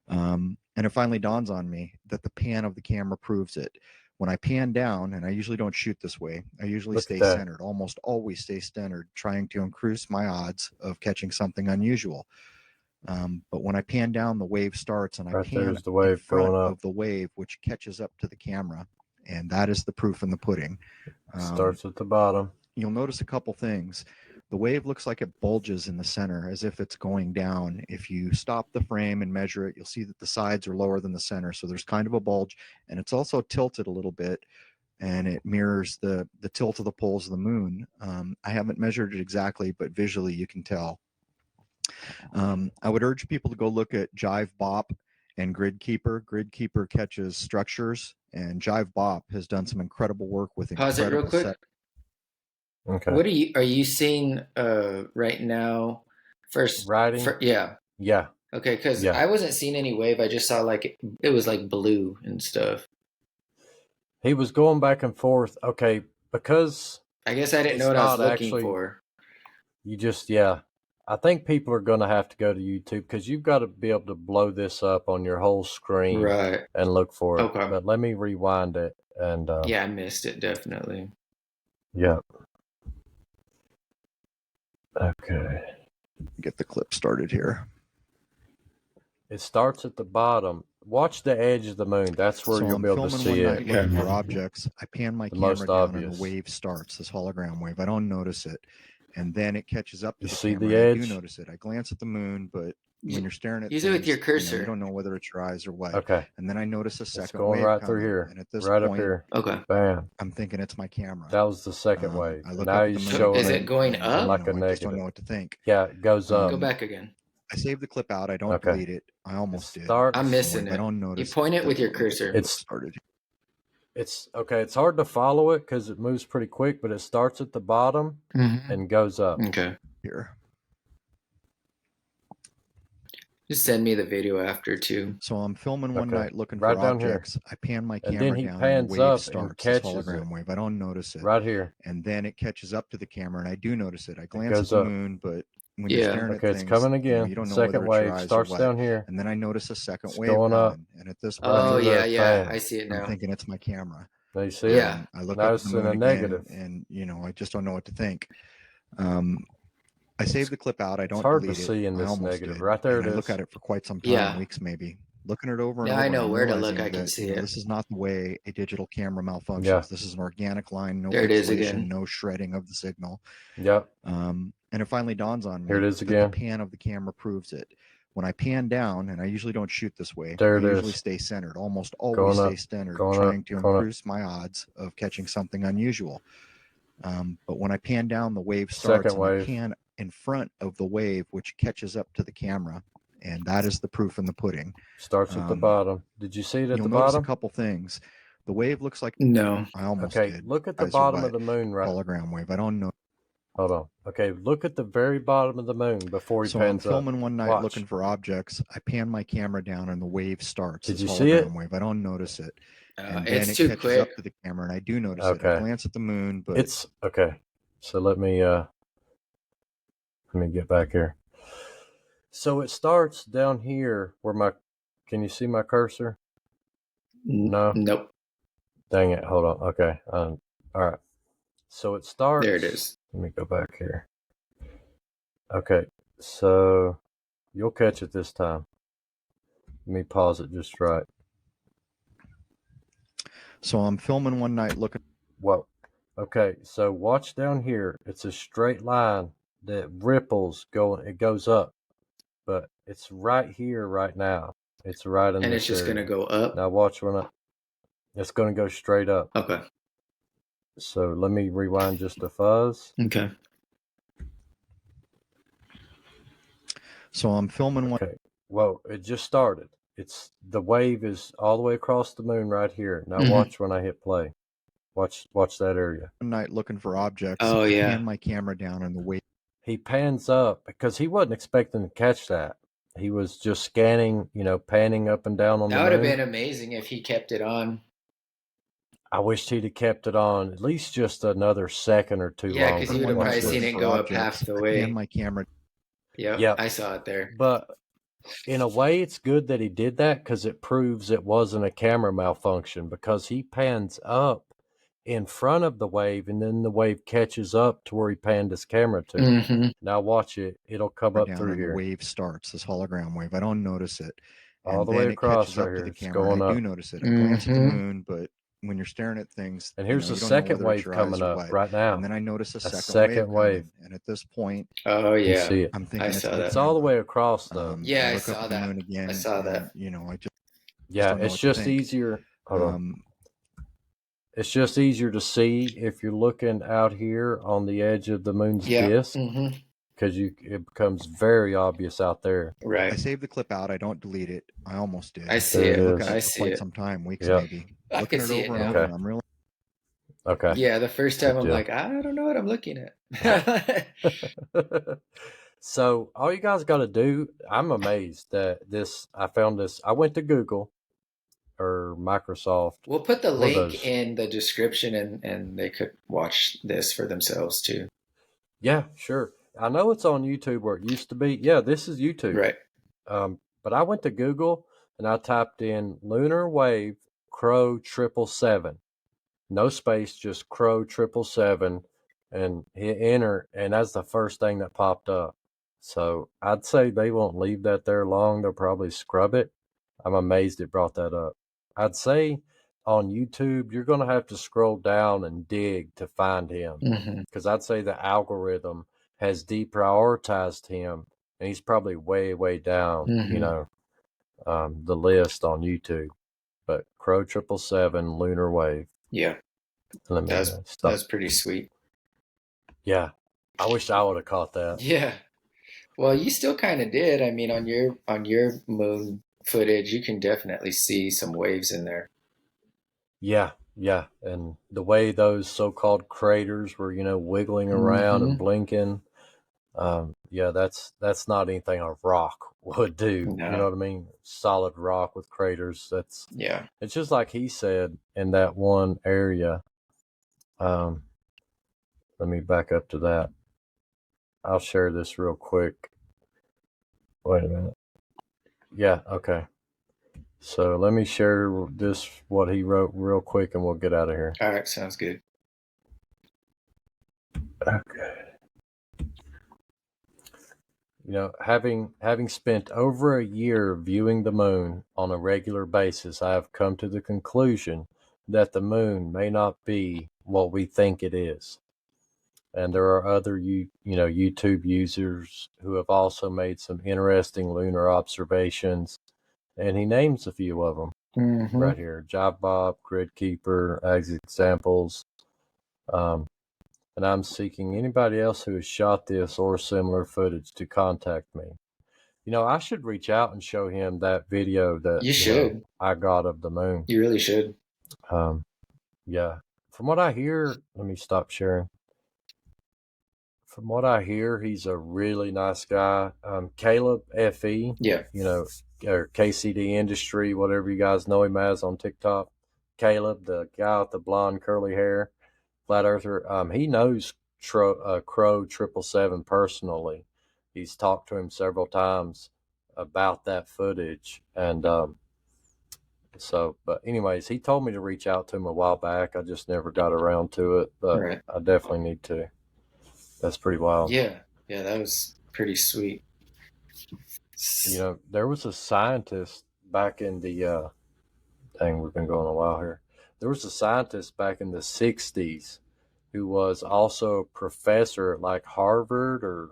And it finally dawns on me that the pan of the camera proves it. When I pan down, and I usually don't shoot this way, I usually stay centered, almost always stay centered, trying to increase my odds of catching something unusual. But when I pan down, the wave starts, and I pan the wave in front going up. of the wave, which catches up to the camera, and that is the proof in the pudding. Starts at the bottom. You'll notice a couple things. The wave looks like it bulges in the center as if it's going down. If you stop the frame and measure it, you'll see that the sides are lower than the center, so there's kind of a bulge, and it's also tilted a little bit, and it mirrors the tilt of the poles of the moon. I haven't measured it exactly, but visually you can tell. I would urge people to go look at Jive Bop and Grid Keeper. Grid Keeper catches structures, and Jive Bop has done some incredible work with Pause it real quick. Okay. What are you seeing right now? First, writing? Yeah. Yeah. Okay, because I wasn't seeing any wave. I just saw it was like blue and stuff. He was going back and forth. Okay, because I guess I didn't know what I was looking for. You just, I think people are going to have to go to YouTube because you've got to be able to blow this up on your whole screen and look for it. Okay. But let me rewind it. And I missed it, definitely. Yeah. Okay. Get the clip started here. It starts at the bottom. Watch the edge of the moon. That's where you'll be able to see it. Looking for objects. I pan my camera down and the wave starts, this hologram wave. I don't notice it. And then it catches up to the camera. The edge? I do notice it. I glance at the moon, but when you're staring at use it with your cursor. You don't know whether it's your eyes or what. Okay. And then I notice a second going wave right coming, through here. And at this right point, up here. Okay. Bam. I'm thinking it's my camera. That was the second wave. I look Now up he's at the moon. showing Is it going up? like a I negative. just don't know what to think. Yeah, it goes up. Go back again. I saved the clip out. I don't delete it. I almost did. I'm missing it. I don't notice. You point it with your cursor. It's okay. It's hard to follow it because it moves pretty quick, but it starts at the bottom and goes up. Okay. Here. Just send me the video after too. So I'm filming one night looking Right for down objects. here. I pan my And camera then he down pans and the wave up and starts, catches this hologram it. wave. I don't notice it. Right here. And then it catches up to the camera, and I do notice it. I glance goes at the up. moon, but when you're staring at it's things, coming again. you don't know Second whether it's your wave eyes or starts what. down here. And then I notice a second It's wave going up. coming, and at this Oh point, yeah, I see it now. I'm thinking it's my camera. Now you see it? Yeah. I look Now up it's at the in moon a again, negative. and I just don't know what to think. I saved the clip out. I don't It's hard delete to it. see in I this almost negative. did. Right there And it I look is. at it for quite some time, Yeah. weeks maybe, looking it over and Yeah, over. I know and I'm where to look. realizing I can that, see it. This is not the way a digital camera malfunctions. Yeah. This is an organic line, no There it is pixelation, again. no shredding of the signal. Yep. And it finally dawns on me Here it is that again. the pan of the camera proves it. When I pan down, and I usually don't shoot this way, There I it usually is. stay centered, almost always Going stay up, centered, going up, trying to going up. increase my odds of catching something unusual. But when I pan down, the wave starts, Second and wave. I pan in front of the wave, which catches up to the camera, and that is the proof in the pudding. Starts at the bottom. Did you see it at You'll the notice bottom? a couple things. The wave looks like No. I almost Okay, did. look at the Eyes are bottom wet. of the moon right. Hologram wave. I don't know. Hold on. Okay, look at the very bottom of the moon before he So I'm pans up. filming one night Watch. looking for objects. I pan my camera down, and the wave starts. Did this you see it? hologram wave. I don't notice it. And then it's it too catches quick. up to the camera, and I do notice it. I Okay. glance at the moon, but It's okay. So let me get back here. So it starts down here where my. Can you see my cursor? No. Nope. Dang it! Hold on. Okay. All right. So it starts. There it is. Let me go back here. Okay. So you'll catch it this time. Let me pause it just right. So I'm filming one night looking. Whoa. Okay. So watch down here. It's a straight line that ripples going. It goes up, but it's right here right now. It's right in And this it's just area. gonna go up. Now watch when it's going to go straight up. Okay. So let me rewind just a fuzz. Okay. So I'm filming one. Okay. Whoa, it just started. It's the wave is all the way across the moon right here. Now watch when I hit play. Watch that area. One night looking for objects. Oh, I yeah. pan my camera down, and the wave. He pans up because he wasn't expecting to catch that. he was just scanning, panning up and down on the That would have moon. been amazing if he kept it on. I wished he'd have kept it on at least just another second or two Yeah, longer. because you would have probably seen it go up half the way. And my camera. Yep, I saw it there. But in a way, it's good that he did that because it proves it wasn't a camera malfunction, because he pans up in front of the wave and then the wave catches up to where he panned his camera to. Mm-hmm. Now watch it. It'll come up through here. The wave starts, this hologram wave. I don't notice it. And all the then way it across catches right up here. to the It's camera. going I up. do notice it. I glance at the moon, but when you're staring at things, and here's you the don't know second whether it's wave your coming eyes or up what. right now. And then I notice a second second wave. And at this point, oh yeah, you see it. I'm thinking I saw that. It's all the way across though. Yeah, I look saw up at the that. moon again, I saw that. I just Yeah, don't know it's what to just think. easier. Hold on. It's just easier to see if you're looking out here on the edge of the moon's disk, because it becomes very obvious out there. Right. I saved the clip out. I don't delete it. I almost did. I see I it. look at I it for see quite it. some time, weeks Yep. maybe. I Looking can it see it over and now. over, and I'm really. Okay. Yeah, the first time Good I'm deal. like, I don't know what I'm looking at. So all you guys got to do, I'm amazed that I found this. I went to Google or Microsoft. We'll put the One of link those. in the description, and they could watch this for themselves too. Yeah, sure. I know it's on YouTube where it used to be. Yeah, this is YouTube. Right. But I went to Google and I typed in lunar wave crow 777. No space, just crow 777, and hit enter, and that's the first thing that popped up. So I'd say they won't leave that there long. They'll probably scrub it. I'm amazed it brought that up. I'd say on YouTube, you're going to have to scroll down and dig to find him, because I'd say the algorithm has deprioritized him, and he's probably way, way down, the list on YouTube. But crow 777 lunar wave. Yeah. Let me that's pretty sweet. Yeah. I wish I would have caught that. Yeah. Well, you still kind of did. I mean, on your moon footage, you can definitely see some waves in there. Yeah, yeah. And the way those so-called craters were, wiggling around and blinking. Yeah, that's not anything a rock would do. No. You know what I mean? Solid rock with craters. Yeah. It's just like he said in that one area. Let me back up to that. I'll share this real quick. Wait a minute. Yeah, okay. So let me share what he wrote real quick, and we'll get out of here. All right, sounds good. Okay. Having spent over a year viewing the moon on a regular basis, I have come to the conclusion that the moon may not be what we think it is. And there are other YouTube users who have also made some interesting lunar observations, and he names a few of them right here: Jive Bob, Grid Keeper, as examples. And I'm seeking anybody else who has shot this or similar footage to contact me. I should reach out and show him that video that you should. I got of the moon. You really should. Yeah. From what I hear, let me stop sharing. From what I hear, he's a really nice guy. Caleb FE. Yeah. Or KCD Industry, whatever you guys know him as on TikTok. Caleb, the guy with the blonde curly hair, flat earther. He knows Crow 777 personally. He's talked to him several times about that footage. And but anyways, he told me to reach out to him a while back. I just never got around to it, but Right. I definitely need to. That's pretty wild. Yeah, that was pretty sweet. There was a scientist back in the we've been going a while here. There was a scientist back in the 60s who was also a professor at like Harvard or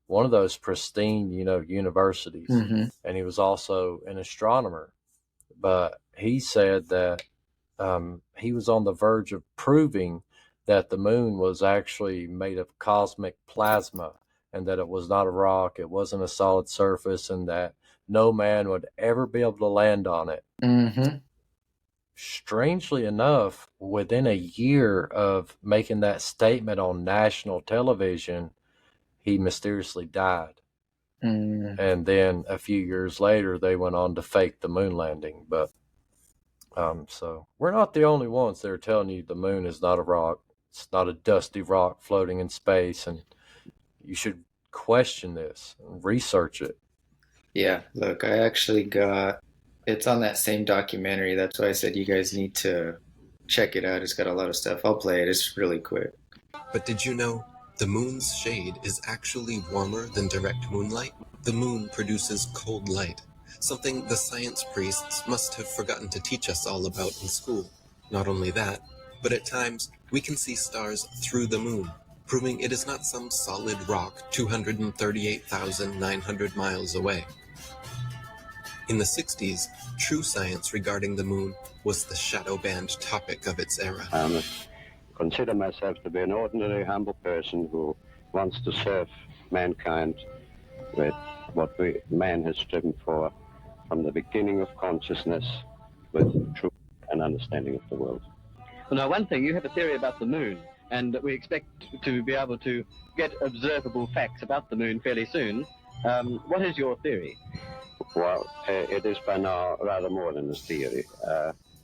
one of those pristine, universities. And he was also an astronomer. But he said that he was on the verge of proving that the moon was actually made of cosmic plasma, and that it was not a rock, it wasn't a solid surface, and that no man would ever be able to land on it. Strangely enough, within a year of making that statement on national television, he mysteriously died. And then a few years later, they went on to fake the moon landing. But so we're not the only ones that are telling you the moon is not a rock. It's not a dusty rock floating in space, and you should question this and research it. Yeah, look, I actually it's on that same documentary. That's why I said you guys need to check it out. It's got a lot of stuff. I'll play it. It's really quick. But did you know the moon's shade is actually warmer than direct moonlight? The moon produces cold light, something the science priests must have forgotten to teach us all about in school. Not only that, but at times we can see stars through the moon, proving it is not some solid rock 238,900 miles away. In the 60s, true science regarding the moon was the shadow band topic of its era. I consider myself to be an ordinary, humble person who wants to serve mankind with what man has striven for from the beginning of consciousness, with truth and understanding of the world. Well, now, one thing, you have a theory about the moon, and we expect to be able to get observable facts about the moon fairly soon. What is your theory? Well, it is by now rather more than a theory.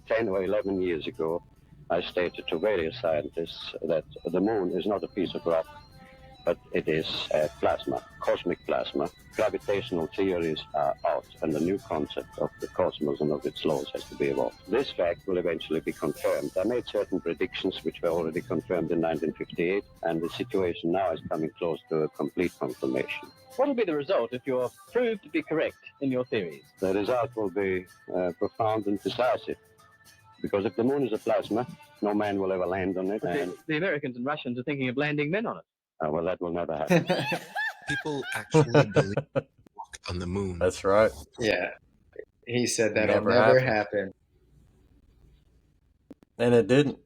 10 or 11 years ago, I stated to various scientists that the moon is not a piece of rock, but it is plasma, cosmic plasma. Gravitational theories are out, and the new concept of the cosmos and of its laws has to be evolved. This fact will eventually be confirmed. I made certain predictions which were already confirmed in 1958, and the situation now is coming close to a complete confirmation. What will be the result if you're proved to be correct in your theories? The result will be profound and decisive, because if the moon is a plasma, no man will ever land on it. And The Americans and Russians are thinking of landing men on it. well, that will never happen. People actually believe walk on the moon. That's right. Yeah. He said that'll never happen. And it didn't.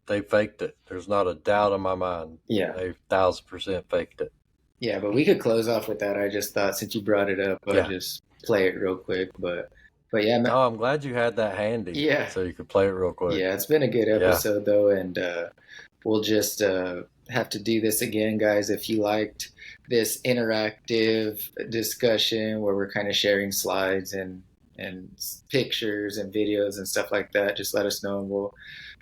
They faked it. There's not a doubt in my mind. Yeah. They 1,000% faked it. Yeah, but we could close off with that. I just thought since you brought it up, I'll just play it real quick. But yeah, man. Oh, I'm glad you had that handy. Yeah. So you could play it real quick. Yeah, it's been a good episode though, and we'll just have to do this again, guys. If you liked this interactive discussion where we're kind of sharing slides and pictures and videos and stuff like that, just let us know and we'll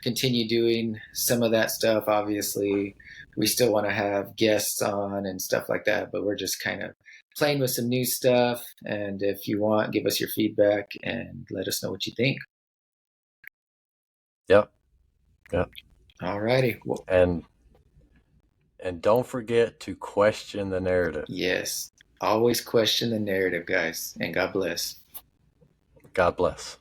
continue doing some of that stuff. Obviously, we still want to have guests on and stuff like that, but we're just kind of playing with some new stuff. And if you want, give us your feedback and let us know what you think. Yep. All righty. Well, and don't forget to question the narrative. Yes. Always question the narrative, guys. And God bless. God bless.